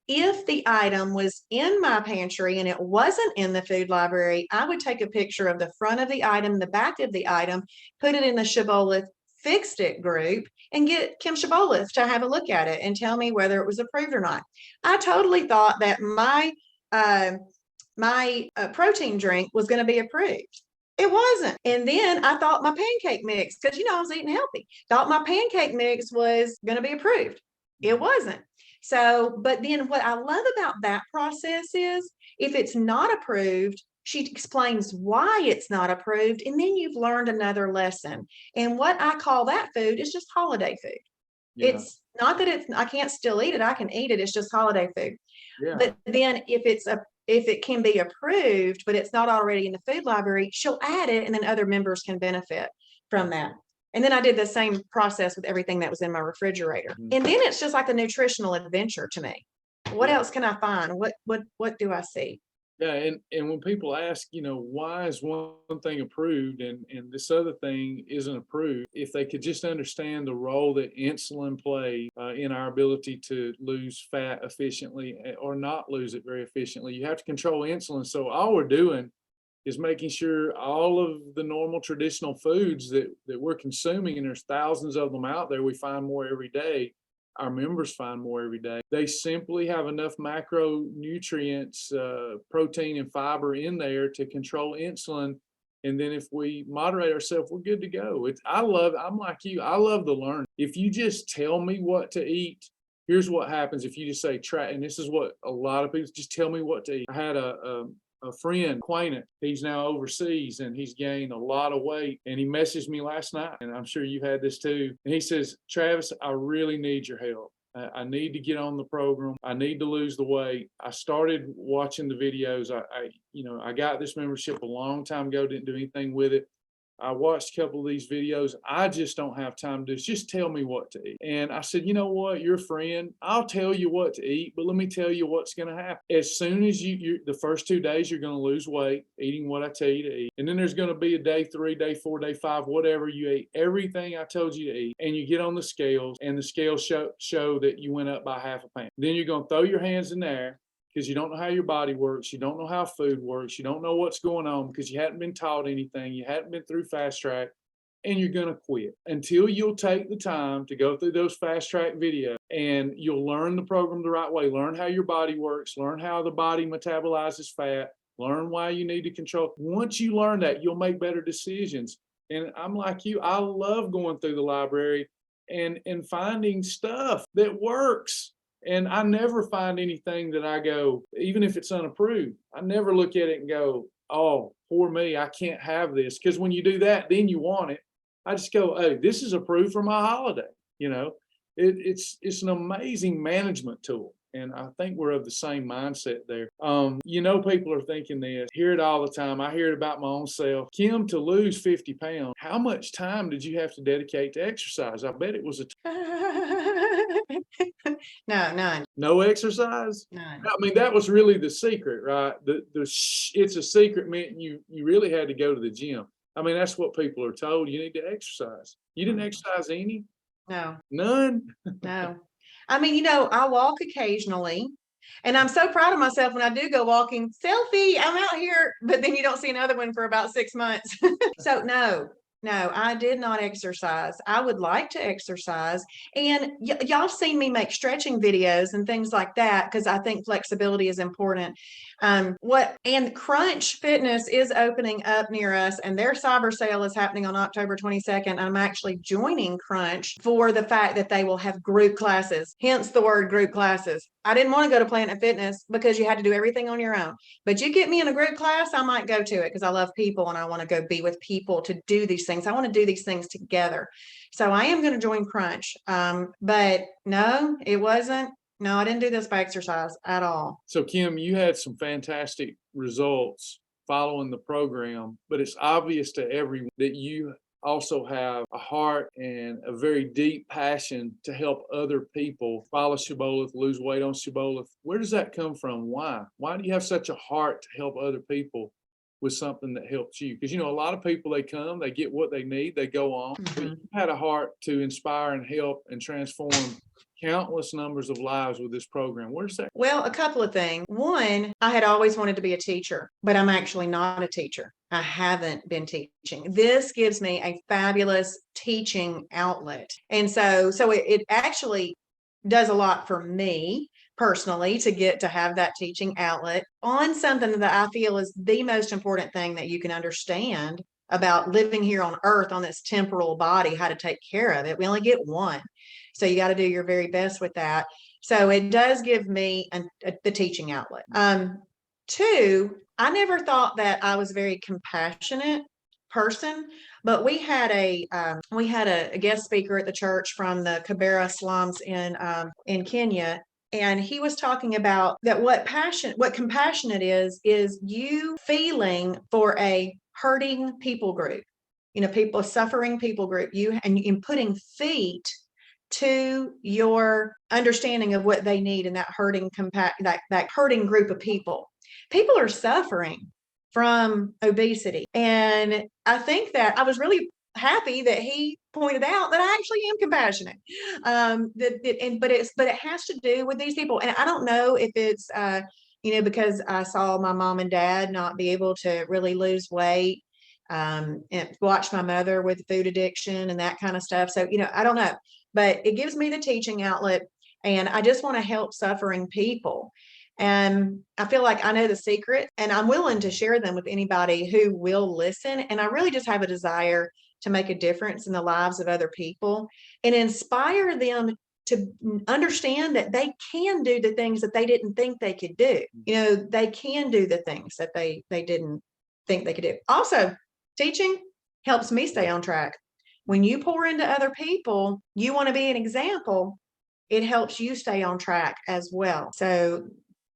If the item was in my pantry and it wasn't in the food library, I would take a picture of the front of the item, the back of the item, put it in the Shibboleth Fixed It group, and get Kim Shibboleth to have a look at it and tell me whether it was approved or not. I totally thought that my protein drink was going to be approved. It wasn't. And then I thought my pancake mix, because I was eating healthy, thought my pancake mix was going to be approved. It wasn't. So, but then what I love about that process is if it's not approved, she explains why it's not approved, and then you've learned another lesson. And what I call that food is just holiday food. Yeah. It's not that I can't still eat it. I can eat it. It's just holiday food. Yeah. But then if it can be approved, but it's not already in the food library, she'll add it, and then other members can benefit from that. And then I did the same process with everything that was in my refrigerator. Mm-hmm. And then it's just like a nutritional adventure to me. What else can I find? What do I see? Yeah, and when people ask, why is one thing approved and this other thing isn't approved, if they could just understand the role that insulin plays in our ability to lose fat efficiently or not lose it very efficiently, you have to control insulin. So all we're doing is making sure all of the normal traditional foods that we're consuming, and there's thousands of them out there, we find more every day. Our members find more every day. They simply have enough macronutrients, protein and fiber in there to control insulin. And then if we moderate ourselves, we're good to go. I'm like you, I love to learn. If you just tell me what to eat, here's what happens if you just say, and this is what a lot of people just tell me what to eat. I had a friend, acquaintance, he's now overseas and he's gained a lot of weight. And he messaged me last night, and I'm sure you had this too. And he says, Travis, I really need your help. I need to get on the program. I need to lose the weight. I started watching the videos. I got this membership a long time ago, didn't do anything with it. I watched a couple of these videos. I just don't have time to do this. Just tell me what to eat. And I said, you know what? You're a friend. I'll tell you what to eat, but let me tell you what's going to happen. As soon as the first 2 days, you're going to lose weight eating what I tell you to eat. And then there's going to be a day 3, day 4, day 5, whatever you eat, everything I told you to eat. And you get on the scales, and the scales show that you went up by half a pound. Then you're going to throw your hands in there, because you don't know how your body works. You don't know how food works. You don't know what's going on because you hadn't been taught anything. You hadn't been through fast track, and you're going to quit until you'll take the time to go through those fast track videos, and you'll learn the program the right way, learn how your body works, learn how the body metabolizes fat, learn why you need to control. Once you learn that, you'll make better decisions. And I'm like you, I love going through the library and finding stuff that works. And I never find anything that I go, even if it's unapproved, I never look at it and go, oh, poor me, I can't have this. Because when you do that, then you want it. I just go, hey, this is approved for my holiday. It's an amazing management tool. And I think we're of the same mindset there. People are thinking this, hear it all the time. I hear it about my own self. Kim, to lose 50 pounds, how much time did you have to dedicate to exercise? I bet it was No, none. No exercise? None. I mean, that was really the secret, right? It's a secret meant you really had to go to the gym. I mean, that's what people are told. You need to exercise. You didn't exercise any? No, None? no. I mean, I walk occasionally. And I'm so proud of myself when I do go walking. Selfie, I'm out here, but then you don't see another one for about 6 months. So no, I did not exercise. I would like to exercise. And y'all seen me make stretching videos and things like that because I think flexibility is important. And Crunch Fitness is opening up near us, and their cyber sale is happening on October 22nd. I'm actually joining Crunch for the fact that they will have group classes, hence the word group classes. I didn't want to go to Planet Fitness because you had to do everything on your own. But you get me in a group class, I might go to it because I love people and I want to go be with people to do these things. I want to do these things together. So I am going to join Crunch. But no, it wasn't. No, I didn't do this by exercise at all. So, Kim, you had some fantastic results following the program, but it's obvious to everyone that you also have a heart and a very deep passion to help other people follow Shibboleth, lose weight on Shibboleth. Where does that come from? Why? Why do you have such a heart to help other people with something that helps you? Because, a lot of people, they come, they get what they need, they go on. But you had a heart to inspire and help and transform countless numbers of lives with this program. Where's that? Well, a couple of things. One, I had always wanted to be a teacher, but I'm actually not a teacher. I haven't been teaching. This gives me a fabulous teaching outlet. And so it actually does a lot for me personally to get to have that teaching outlet on something that I feel is the most important thing that you can understand about living here on earth on this temporal body, how to take care of it. We only get one. So you got to do your very best with that. So it does give me the teaching outlet. Two, I never thought that I was a very compassionate person, but we had a guest speaker at the church from the Kibera slums in Kenya. And he was talking about that what compassionate is you feeling for a hurting people group, people, suffering people group, and putting feet to your understanding of what they need in that hurting that hurting group of people. People are suffering from obesity. And I think that I was really happy that he pointed out that I actually am compassionate. But it has to do with these people. And I don't know if it's because I saw my mom and dad not be able to really lose weight, and watch my mother with food addiction and that kind of stuff. So, I don't know, but it gives me the teaching outlet, and I just want to help suffering people. And I feel like I know the secret, and I'm willing to share them with anybody who will listen. And I really just have a desire to make a difference in the lives of other people and inspire them to understand that they can do the things that they didn't think they could do. They can do the things that they didn't think they could do. Also, teaching helps me stay on track. When you pour into other people, you want to be an example. It helps you stay on track as well. So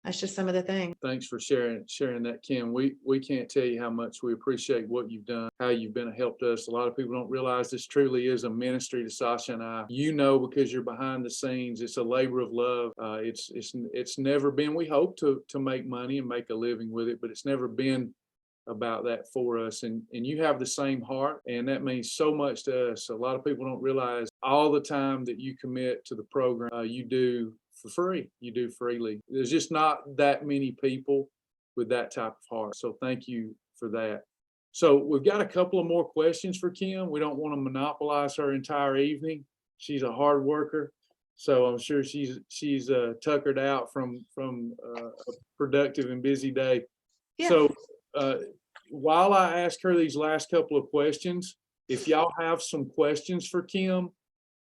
that's just some of the things. Thanks for sharing that, Kim. We can't tell you how much we appreciate what you've done, how you've been a help to us. A lot of people don't realize this truly is a ministry to Sasha and I. Because you're behind the scenes, it's a labor of love. It's never been. We hope to make money and make a living with it, but it's never been about that for us. And you have the same heart, and that means so much to us. A lot of people don't realize all the time that you commit to the program, you do for free. You do freely. There's just not that many people with that type of heart. So thank you for that. So we've got a couple of more questions for Kim. We don't want to monopolize her entire evening. She's a hard worker. So I'm sure she's tuckered out from a productive and busy day. Yeah. So while I ask her these last couple of questions, if y'all have some questions for Kim,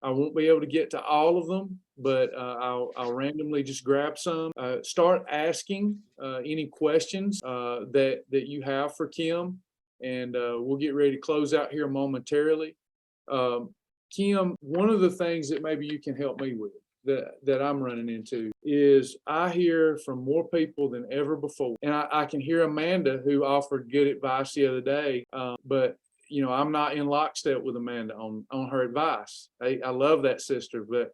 I won't be able to get to all of them, but I'll randomly just grab some. Start asking any questions that you have for Kim, and we'll get ready to close out here momentarily. Kim, one of the things that maybe you can help me with that I'm running into is I hear from more people than ever before. And I can hear Amanda, who offered good advice the other day, but I'm not in lockstep with Amanda on her advice. I love that sister, but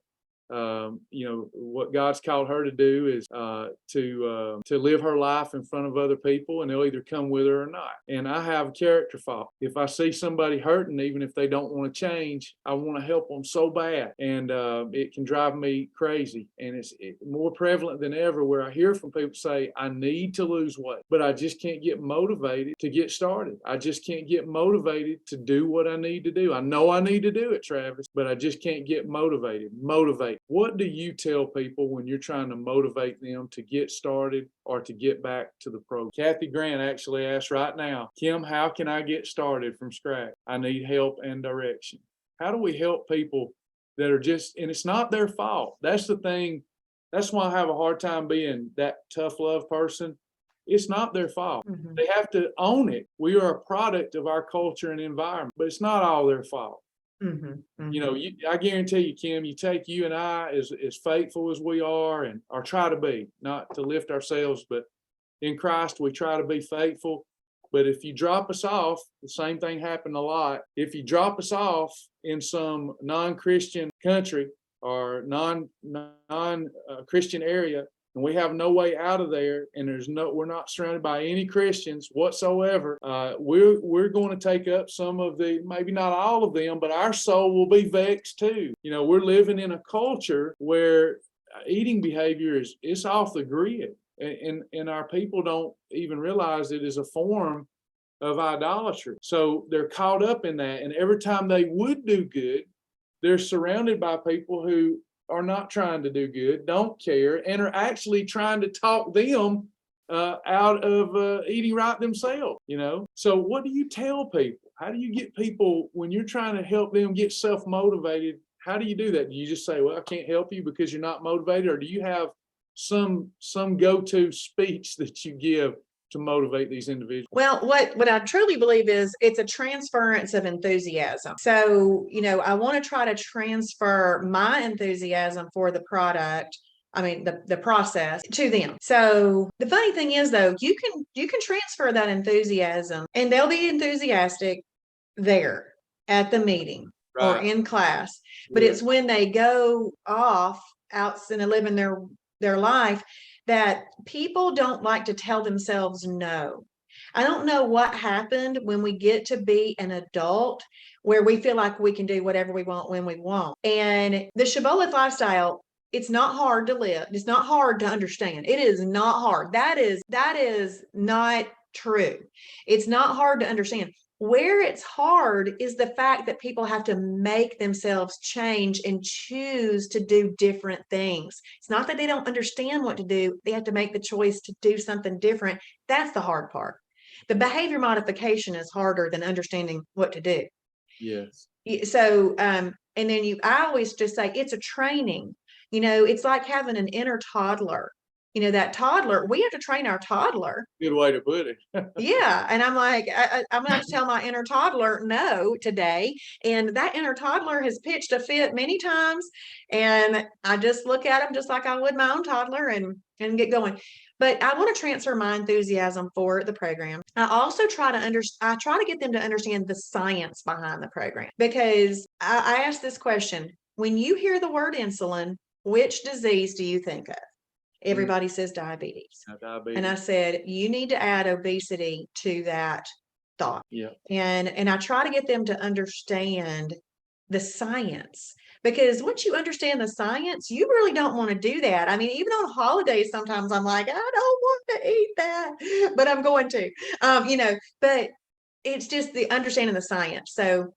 What God's called her to do is to live her life in front of other people, and they'll either come with her or not. And I have a character fault. If I see somebody hurting, even if they don't want to change, I want to help them so bad, and it can drive me crazy. And it's more prevalent than ever where I hear from people say, I need to lose weight, but I just can't get motivated to get started. I just can't get motivated to do what I need to do. I know I need to do it, Travis, but I just can't get motivated. What do you tell people when you're trying to motivate them to get started or to get back to the program? Kathy Grant actually asked right now, Kim, how can I get started from scratch? I need help and direction. How do we help people that are just, and it's not their fault. That's the thing. That's why I have a hard time being that tough love person. It's not their fault. Mhm. They have to own it. We are a product of our culture and environment, but it's not all their fault. Mhm. I guarantee you, Kim, you take you and I as faithful as we are, or try to be, not to lift ourselves, but in Christ, we try to be faithful. But if you drop us off, the same thing happened a lot. If you drop us off in some non-Christian country or non-Christian area, and we have no way out of there, and we're not surrounded by any Christians whatsoever, we're going to take up some of the, maybe not all of them, but our soul will be vexed too. We're living in a culture where eating behavior is off the grid, and our people don't even realize it is a form of idolatry. So they're caught up in that, and every time they would do good, they're surrounded by people who are not trying to do good, don't care, and are actually trying to talk them out of eating right themselves, So what do you tell people? How do you get people, when you're trying to help them get self-motivated, how do you do that? Do you just say, well, I can't help you because you're not motivated? Or do you have some go-to speech that you give to motivate these individuals? Well, what I truly believe is it's a transference of enthusiasm. So, I want to try to transfer my enthusiasm for the product, the process, to them. So the funny thing is, though, you can transfer that enthusiasm, and they'll be enthusiastic there at the meeting or in class. But it's when they go off out and living their life that people don't like to tell themselves no. I don't know what happened when we get to be an adult where we feel like we can do whatever we want when we want. And the Shibboleth lifestyle, it's not hard to live. It's not hard to understand. It is not hard. That is not true. It's not hard to understand. Where it's hard is the fact that people have to make themselves change and choose to do different things. It's not that they don't understand what to do. They have to make the choice to do something different. That's the hard part. The behavior modification is harder than understanding what to do. Yes. So, and then I always just say it's a training. It's like having an inner toddler. That toddler, we have to train our toddler. Good way to put it. Yeah. And I'm like, I'm going to have to tell my inner toddler no today. And that inner toddler has pitched a fit many times. And I just look at him just like I would my own toddler and get going. But I want to transfer my enthusiasm for the program. I also try to get them to understand the science behind the program, because I ask this question: when you hear the word insulin, which disease do you think of? Everybody says diabetes. Diabetes. And I said, you need to add obesity to that thought. Yeah. And I try to get them to understand the science, because once you understand the science, you really don't want to do that. Even on holidays, sometimes I'm like, I don't want to eat that, but I'm going to, but it's just the understanding the science. So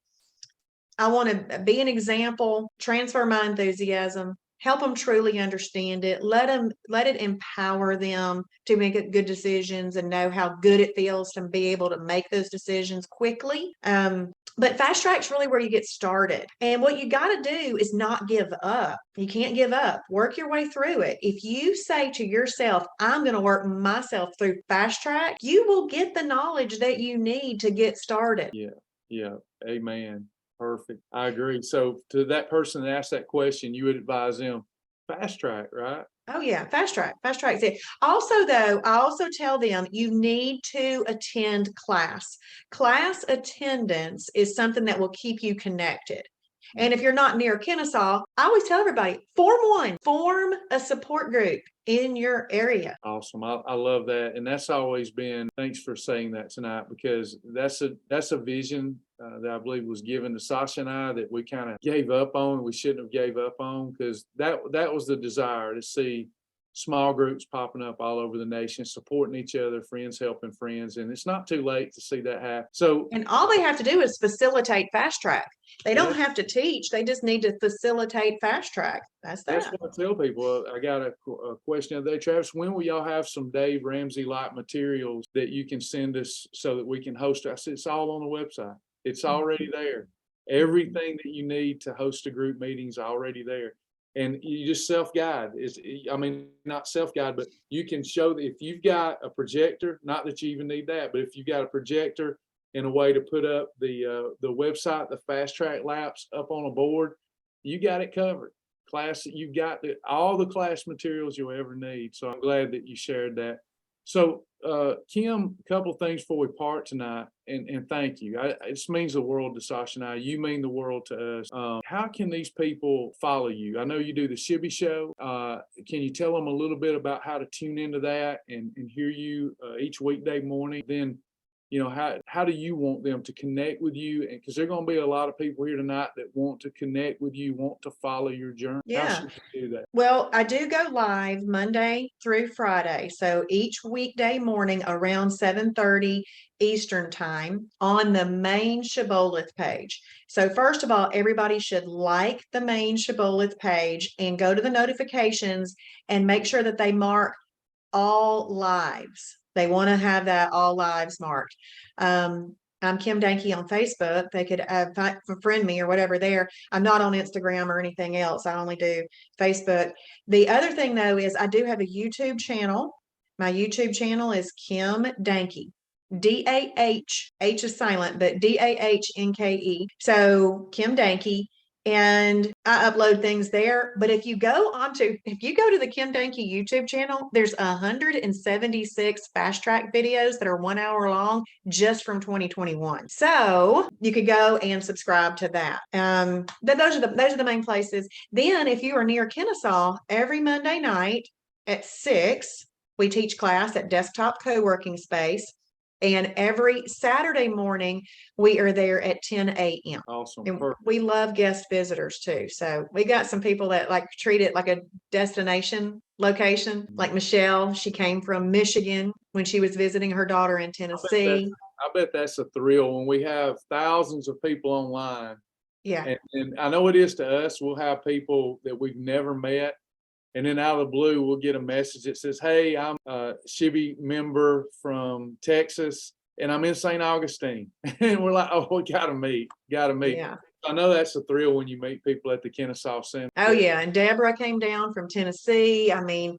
I want to be an example, transfer my enthusiasm, help them truly understand it, let it empower them to make good decisions and know how good it feels to be able to make those decisions quickly. But fast track's really where you get started. And what you got to do is not give up. You can't give up. Work your way through it. If you say to yourself, I'm going to work myself through fast track, you will get the knowledge that you need to get started. Yeah. Amen. Perfect. I agree. So to that person that asked that question, you would advise them fast track, right? Oh yeah, fast track. Fast track. Also, though, I also tell them you need to attend class. Class attendance is something that will keep you connected. And if you're not near Kennesaw, I always tell everybody, form a support group in your area. Awesome. I love that. And that's always been, thanks for saying that tonight, because that's a vision that I believe was given to Sasha and I that we kind of gave up on. We shouldn't have gave up on, because that was the desire, to see small groups popping up all over the nation, supporting each other, friends helping friends. And it's not too late to see that happen. So, and all they have to do is facilitate fast track. They don't have to teach. They just need to facilitate fast track. That's what I tell people. I got a question the other day, Travis. When will y'all have some Dave Ramsey-like materials that you can send us so that we can host it? I said, it's all on the website. It's already there. Everything that you need to host a group meeting is already there. And you just self-guide. Not self-guide, but you can show that if you've got a projector, not that you even need that, but if you've got a projector and a way to put up the website, the fast track laps up on a board, you got it covered. Class, you've got all the class materials you'll ever need. So I'm glad that you shared that. So Kim, a couple of things before we part tonight, and thank you. It means the world to Sasha and I. You mean the world to us. How can these people follow you? I know you do the Shibby Show. Can you tell them a little bit about how to tune into that and hear you each weekday morning? Then, how do you want them to connect with you? And because there are going to be a lot of people here tonight that want to connect with you, want to follow your journey. Yeah. How should you do that? Well, I do go live Monday through Friday. So each weekday morning around 7:30 Eastern time on the main Shibboleth page. So first of all, everybody should like the main Shibboleth page and go to the notifications and make sure that they mark all lives. They want to have that all lives marked. I'm Kim Dahnke on Facebook. They could friend me or whatever there. I'm not on Instagram or anything else. I only do Facebook. The other thing though is I do have a YouTube channel. My YouTube channel is Kim Dahnke. D-A-H, H is silent, but D-A-H-N-K-E. So Kim Dahnke. And I upload things there. But if you go to the Kim Dahnke YouTube channel, there's 176 fast track videos that are 1 hour long just from 2021. So you could go and subscribe to that. Those are the main places. Then if you are near Kennesaw, every Monday night at 6, we teach class at Desktop Co-working Space. And every Saturday morning, we are there at 10 a.m. Awesome. And we love guest visitors too. So we got some people that treat it like a destination location. Like Michelle, she came from Michigan when she was visiting her daughter in Tennessee. I bet that's a thrill when we have thousands of people online. Yeah. And I know it is to us. We'll have people that we've never met. And then out of the blue, we'll get a message that says, hey, I'm a Shibby member from Texas, and I'm in St. Augustine. And we're like, oh, we got to meet. Yeah. I know that's a thrill when you meet people at the Kennesaw Center. Oh, yeah. And Deborah came down from Tennessee. I mean,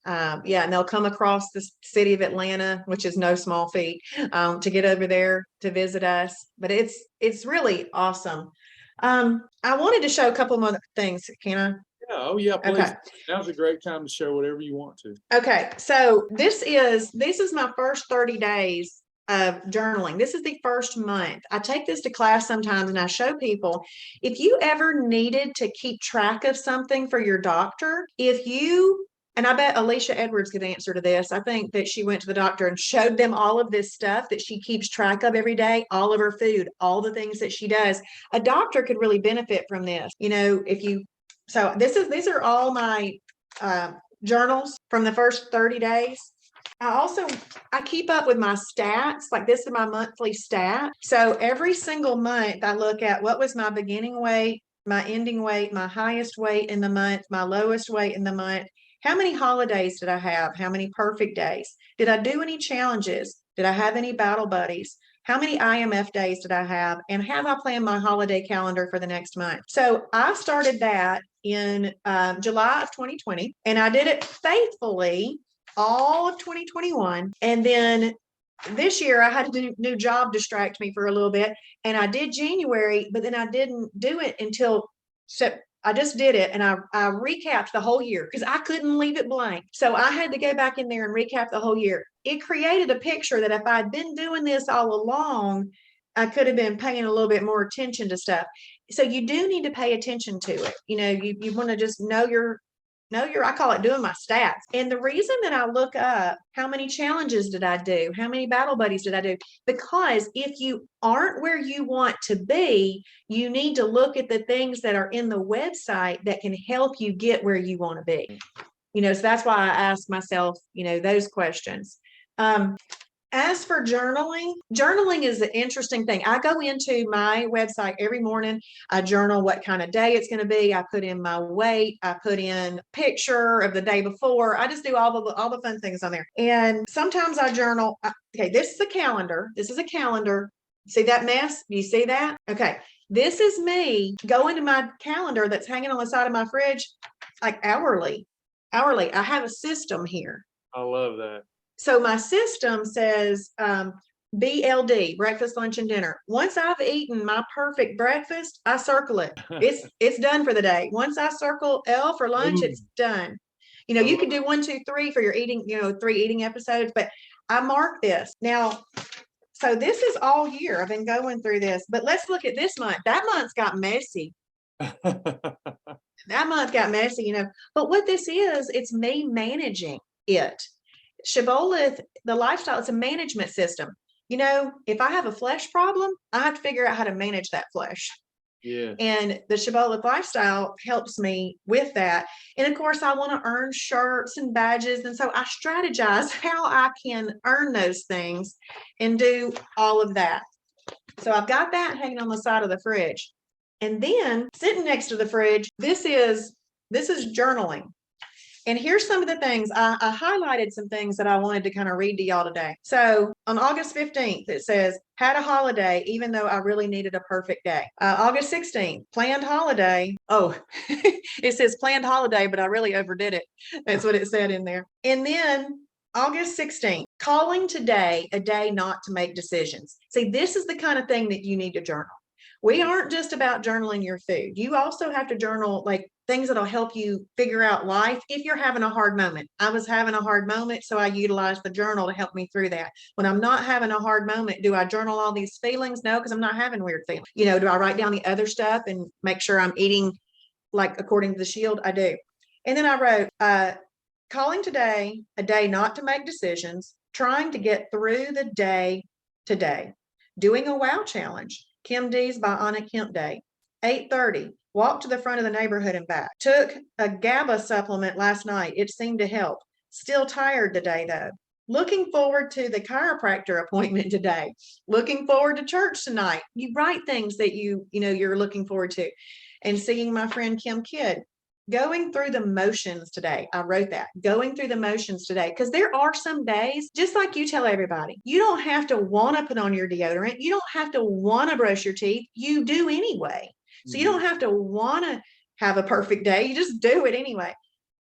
and they'll come across the city of Atlanta, which is no small feat, to get over there to visit us. But it's really awesome. I wanted to show a couple more things. Can I? Yeah. Oh, yeah, please. Okay. Now's a great time to share whatever you want to. Okay. So this is my first 30 days of journaling. This is the first month. I take this to class sometimes and I show people, if you ever needed to keep track of something for your doctor, and I bet Alicia Edwards could answer to this. I think that she went to the doctor and showed them all of this stuff that she keeps track of every day, all of her food, all the things that she does. A doctor could really benefit from this. So these are all my journals from the first 30 days. I keep up with my stats. Like this is my monthly stat. So every single month I look at what was my beginning weight, my ending weight, my highest weight in the month, my lowest weight in the month. How many holidays did I have? How many perfect days? Did I do any challenges? Did I have any battle buddies? How many IMF days did I have? And have I planned my holiday calendar for the next month? So I started that in July of 2020, and I did it faithfully all of 2021. And then this year I had a new job distract me for a little bit, and I did January, but then I didn't do it until I just did it, and I recapped the whole year because I couldn't leave it blank. So I had to go back in there and recap the whole year. It created a picture that if I'd been doing this all along, I could have been paying a little bit more attention to stuff. So you do need to pay attention to it. You want to just know your, I call it doing my stats. And the reason that I look up how many challenges did I do? How many battle buddies did I do? Because if you aren't where you want to be, you need to look at the things that are in the website that can help you get where you want to be. So that's why I ask myself, those questions. As for journaling is an interesting thing. I go into my website every morning. I journal what kind of day it's going to be. I put in my weight. I put in picture of the day before. I just do all the fun things on there. And sometimes I journal. Okay, this is a calendar. See that mess? Do you see that? Okay. This is me going to my calendar that's hanging on the side of my fridge, like hourly. I have a system here. I love that. So my system says BLD, breakfast, lunch, and dinner. Once I've eaten my perfect breakfast, I circle it. It's done for the day. Once I circle L for lunch, it's done. You can do 1, 2, 3 for your eating, 3 eating episodes, but I mark this. Now, so this is all year. I've been going through this, but let's look at this month. That month's got messy. That month got messy, but what this is, it's me managing it. Shibboleth, the lifestyle, it's a management system. If I have a flesh problem, I have to figure out how to manage that flesh. Yeah. And the Shibboleth lifestyle helps me with that. And of course, I want to earn shirts and badges. And so I strategize how I can earn those things and do all of that. So I've got that hanging on the side of the fridge. And then sitting next to the fridge, this is journaling. And here's some of the things I highlighted, some things that I wanted to kind of read to y'all today. So on August 15th, it says, had a holiday, even though I really needed a perfect day. August 16th, planned holiday. Oh, it says planned holiday, but I really overdid it. That's what it said in there. And then August 16th, calling today a day not to make decisions. See, this is the kind of thing that you need to journal. We aren't just about journaling your food. You also have to journal like things that'll help you figure out life if you're having a hard moment. I was having a hard moment, so I utilized the journal to help me through that. When I'm not having a hard moment, do I journal all these feelings? No, because I'm not having weird feelings. Do I write down the other stuff and make sure I'm eating like according to the shield? I do. And then I wrote, calling today a day not to make decisions, trying to get through the day today, doing a wow challenge. Kim D's Bionic Hemp Day. 8:30, walked to the front of the neighborhood and back. Took a GABA supplement last night. It seemed to help. Still tired today though. Looking forward to the chiropractor appointment today. Looking forward to church tonight. You write things that you're looking forward to. And seeing my friend Kim Kidd. Going through the motions today. I wrote that. Going through the motions today. Because there are some days, just like you tell everybody, you don't have to want to put on your deodorant. You don't have to want to brush your teeth. You do anyway. So you don't have to want to have a perfect day. You just do it anyway.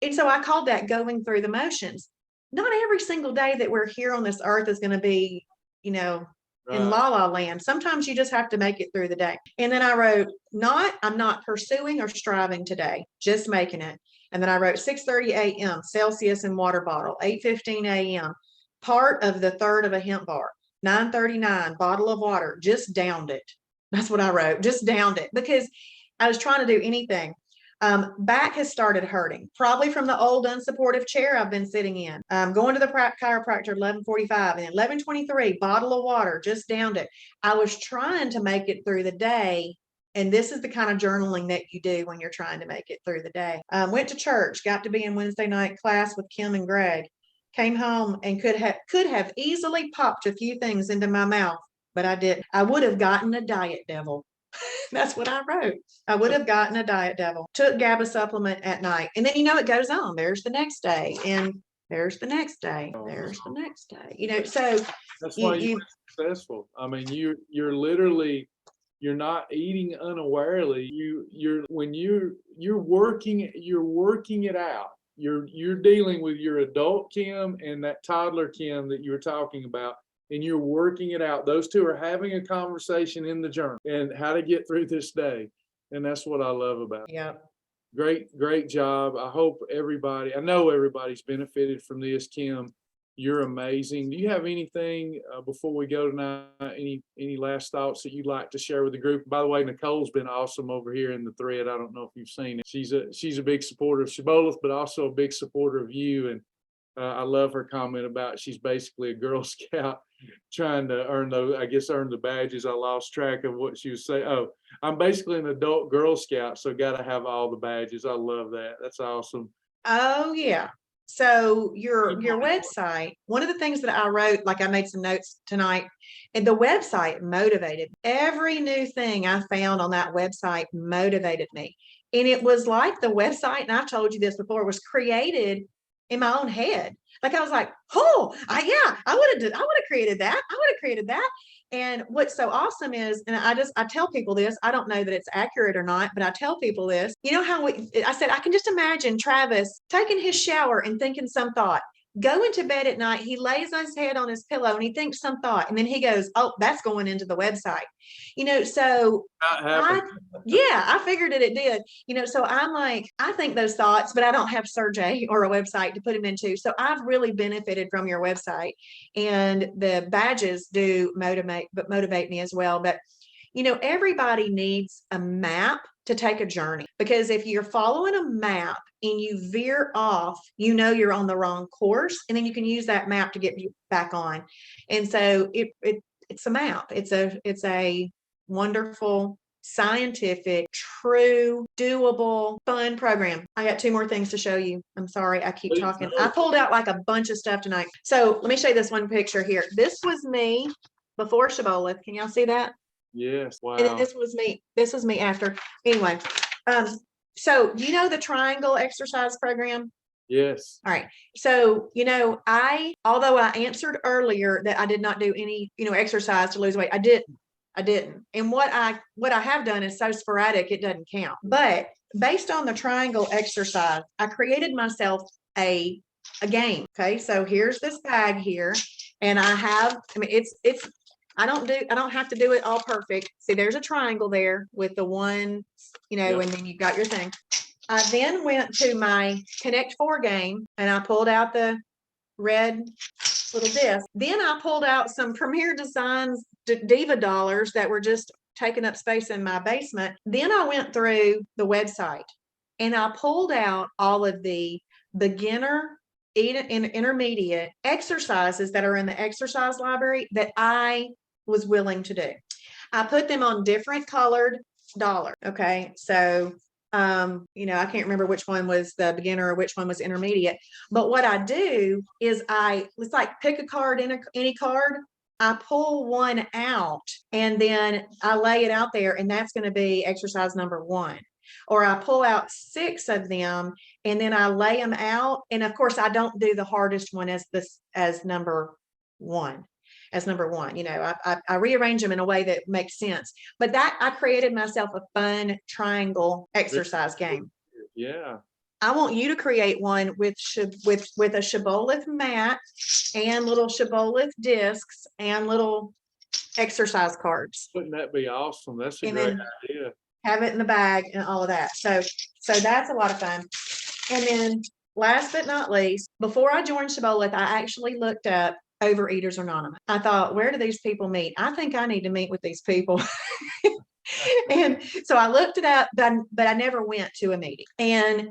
And so I called that going through the motions. Not every single day that we're here on this earth is going to be, in la la land. Sometimes you just have to make it through the day. And then I wrote, I'm not pursuing or striving today, just making it. And then I wrote 6:30 a.m. Celsius and water bottle, 8:15 a.m. part of the third of a hemp bar, 9:39 bottle of water, just downed it. That's what I wrote, just downed it, because I was trying to do anything. Back has started hurting, probably from the old unsupportive chair I've been sitting in. Going to the chiropractor at 11:45 and 11:23, bottle of water, just downed it. I was trying to make it through the day. And this is the kind of journaling that you do when you're trying to make it through the day. Went to church, got to be in Wednesday night class with Kim and Greg. Came home and could have easily popped a few things into my mouth, but I didn't. I would have gotten a diet devil. That's what I wrote. I would have gotten a diet devil. Took GABA supplement at night. And then, it goes on. There's the next day. And there's the next day. There's the next day. So that's why you're successful. I mean, you're literally, you're not eating unawarely. You're working it out. You're dealing with your adult Kim and that toddler Kim that you were talking about. And you're working it out. Those two are having a conversation in the journal and how to get through this day. And that's what I love about it. Yeah. Great job. I know everybody's benefited from this, Kim. You're amazing. Do you have anything before we go tonight? Any last thoughts that you'd like to share with the group? By the way, Nicole's been awesome over here in the thread. I don't know if you've seen it. She's a big supporter of Shibboleth, but also a big supporter of you. And I love her comment about she's basically a Girl Scout trying to earn the badges. I lost track of what she was saying. Oh, I'm basically an adult Girl Scout, so got to have all the badges. I love that. That's awesome. Oh, yeah. So your website, one of the things that I wrote, like I made some notes tonight, and the website motivated. Every new thing I found on that website motivated me. And it was like the website, and I've told you this before, was created in my own head. Like I was like, oh, I would have created that. I would have created that. And what's so awesome is, and I tell people this, I don't know that it's accurate or not, but I tell people this, you know how I said, I can just imagine Travis taking his shower and thinking some thought, going to bed at night, he lays his head on his pillow and he thinks some thought, and then he goes, oh, that's going into the website, so I figured it did, so I'm like, I think those thoughts, but I don't have Sergey or a website to put them into. So I've really benefited from your website, and the badges do motivate me as well. But everybody needs a map to take a journey, because if you're following a map and you veer off, you're on the wrong course, and then you can use that map to get you back on. And so it's a map. It's a wonderful, scientific, true, doable, fun program. I got 2 more things to show you. I'm sorry, I keep talking. I pulled out like a bunch of stuff tonight. So let me show you this one picture here. This was me before Shibboleth. Can y'all see that? Yes. Wow. And then this was me after. Anyway, so the triangle exercise program? Yes. All right. So, although I answered earlier that I did not do any, exercise to lose weight, I didn't. And what I have done is so sporadic, it doesn't count. But based on the triangle exercise, I created myself a game. Okay. So here's this bag here, and I don't have to do it all perfect. See, there's a triangle there with the one, and then you got your thing. I then went to my Connect 4 game, and I pulled out the red little disc. Then I pulled out some Premier Designs Diva dollars that were just taking up space in my basement. Then I went through the website, and I pulled out all of the beginner and intermediate exercises that are in the exercise library that I was willing to do. I put them on different colored dollars. Okay. So, I can't remember which one was the beginner or which one was intermediate, but what I do is it's like pick a card in any card. I pull one out, and then I lay it out there, and that's going to be exercise number 1. Or I pull out 6 of them, and then I lay them out. And of course, I don't do the hardest one as number 1. I rearrange them in a way that makes sense. But I created myself a fun triangle exercise game. Yeah. I want you to create one with a Shibboleth mat and little Shibboleth discs and little exercise cards. Wouldn't that be awesome? That's a great idea. Have it in the bag and all of that. So that's a lot of fun. And then last but not least, before I joined Shibboleth, I actually looked up Overeaters Anonymous. I thought, where do these people meet? I think I need to meet with these people. And so I looked it up, but I never went to a meeting. And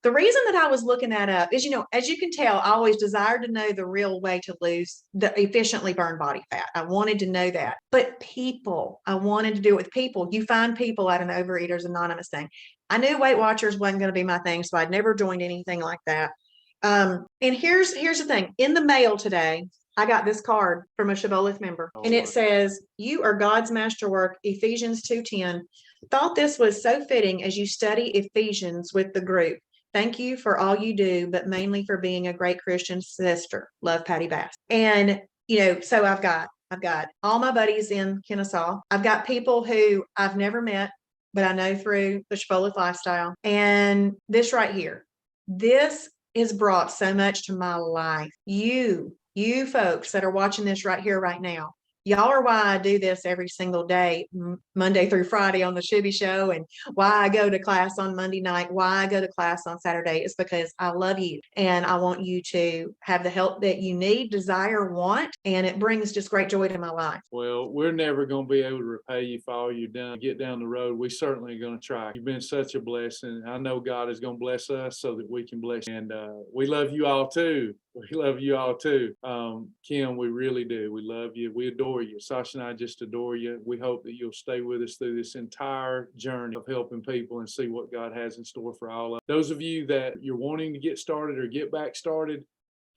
the reason that I was looking that up is, as you can tell, I always desired to know the real way to efficiently burn body fat. I wanted to know that. But I wanted to do it with people. You find people at an Overeaters Anonymous thing. I knew Weight Watchers wasn't going to be my thing, so I'd never joined anything like that. And here's the thing. In the mail today, I got this card from a Shibboleth member, and it says, "You are God's masterwork, Ephesians 2:10. Thought this was so fitting as you study Ephesians with the group. Thank you for all you do, but mainly for being a great Christian sister. Love, Patty Bass." And, so I've got all my buddies in Kennesaw. I've got people who I've never met, but I know through the Shibboleth lifestyle. And this right here, this has brought so much to my life. You folks that are watching this right here, right now, Y'all are why I do this every single day, Monday through Friday on the Shibby Show, and why I go to class on Monday night, why I go to class on Saturday is because I love you and I want you to have the help that you need, desire, want, and it brings just great joy to my life. Well, we're never going to be able to repay you for all you've done. Get down the road. We certainly are going to try. You've been such a blessing. I know God is going to bless us so that we can bless you. And we love you all too. We love you all too. Kim, we really do. We love you. We adore you. Sasha and I just adore you. We hope that you'll stay with us through this entire journey of helping people and see what God has in store for all of us. Those of you that you're wanting to get started or get back started,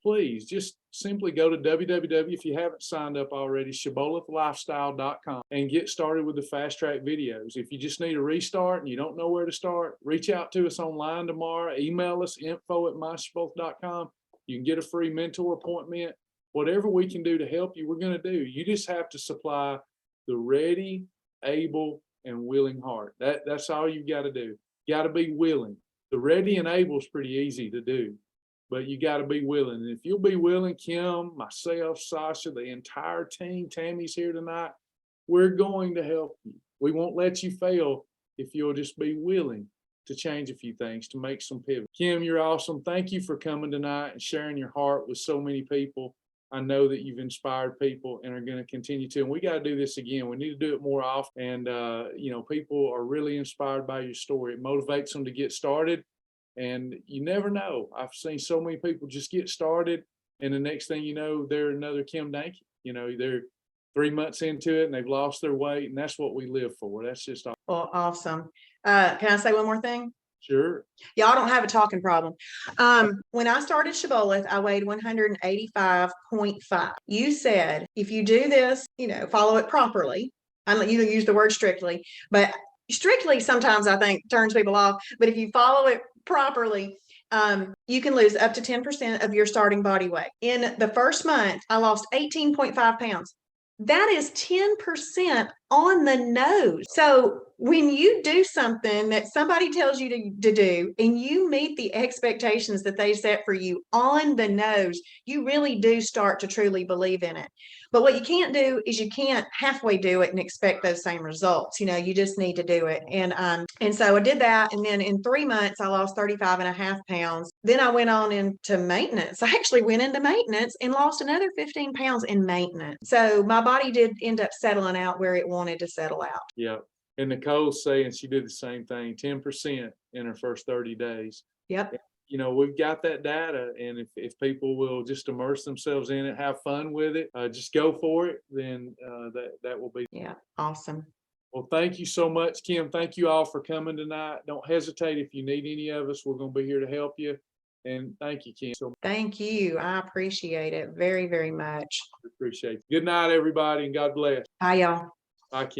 please just simply go to www, if you haven't signed up already, shibbolethlifestyle.com, and get started with the fast track videos. If you just need a restart and you don't know where to start, reach out to us online tomorrow. Email us info@myshibboleth.com. You can get a free mentor appointment. Whatever we can do to help you, we're going to do. You just have to supply the ready, able, and willing heart. That's all you've got to do. You got to be willing. The ready and able is pretty easy to do, but you got to be willing. And if you'll be willing, Kim, myself, Sasha, the entire team, Tammy's here tonight, we're going to help you. We won't let you fail if you'll just be willing to change a few things, to make some pivots. Kim, you're awesome. Thank you for coming tonight and sharing your heart with so many people. I know that you've inspired people and are going to continue to. And we got to do this again. We need to do it more often. And, people are really inspired by your story. It motivates them to get started. And you never know. I've seen so many people just get started, and the next thing you know, they're another Kim Dahnke. They're 3 months into it and they've lost their weight, and that's what we live for. That's just awesome. Well, awesome. Can I say one more thing? Sure. Y'all don't have a talking problem. When I started Shibboleth, I weighed 185.5. You said if you do this, follow it properly. I don't use the word strictly, but strictly sometimes I think turns people off. But if you follow it properly, you can lose up to 10% of your starting body weight. In the first month, I lost 18.5 pounds. That is 10% on the nose. So when you do something that somebody tells you to do and you meet the expectations that they set for you on the nose, you really do start to truly believe in it. But what you can't do is you can't halfway do it and expect those same results. You just need to do it. And so I did that. And then in 3 months, I lost 35.5 pounds. Then I went on into maintenance. I actually went into maintenance and lost another 15 pounds in maintenance. So my body did end up settling out where it wanted to settle out. Yeah. And Nicole's saying she did the same thing, 10% in her first 30 days. Yep. We've got that data, and if people will just immerse themselves in it, have fun with it, just go for it, then that will be. Yeah, awesome. Well, thank you so much, Kim. Thank you all for coming tonight. Don't hesitate if you need any of us. We're going to be here to help you. And thank you, Kim. So thank you. I appreciate it very, very much. appreciate it. Good night, everybody, and God bless. Bye, y'all. Bye, Kim.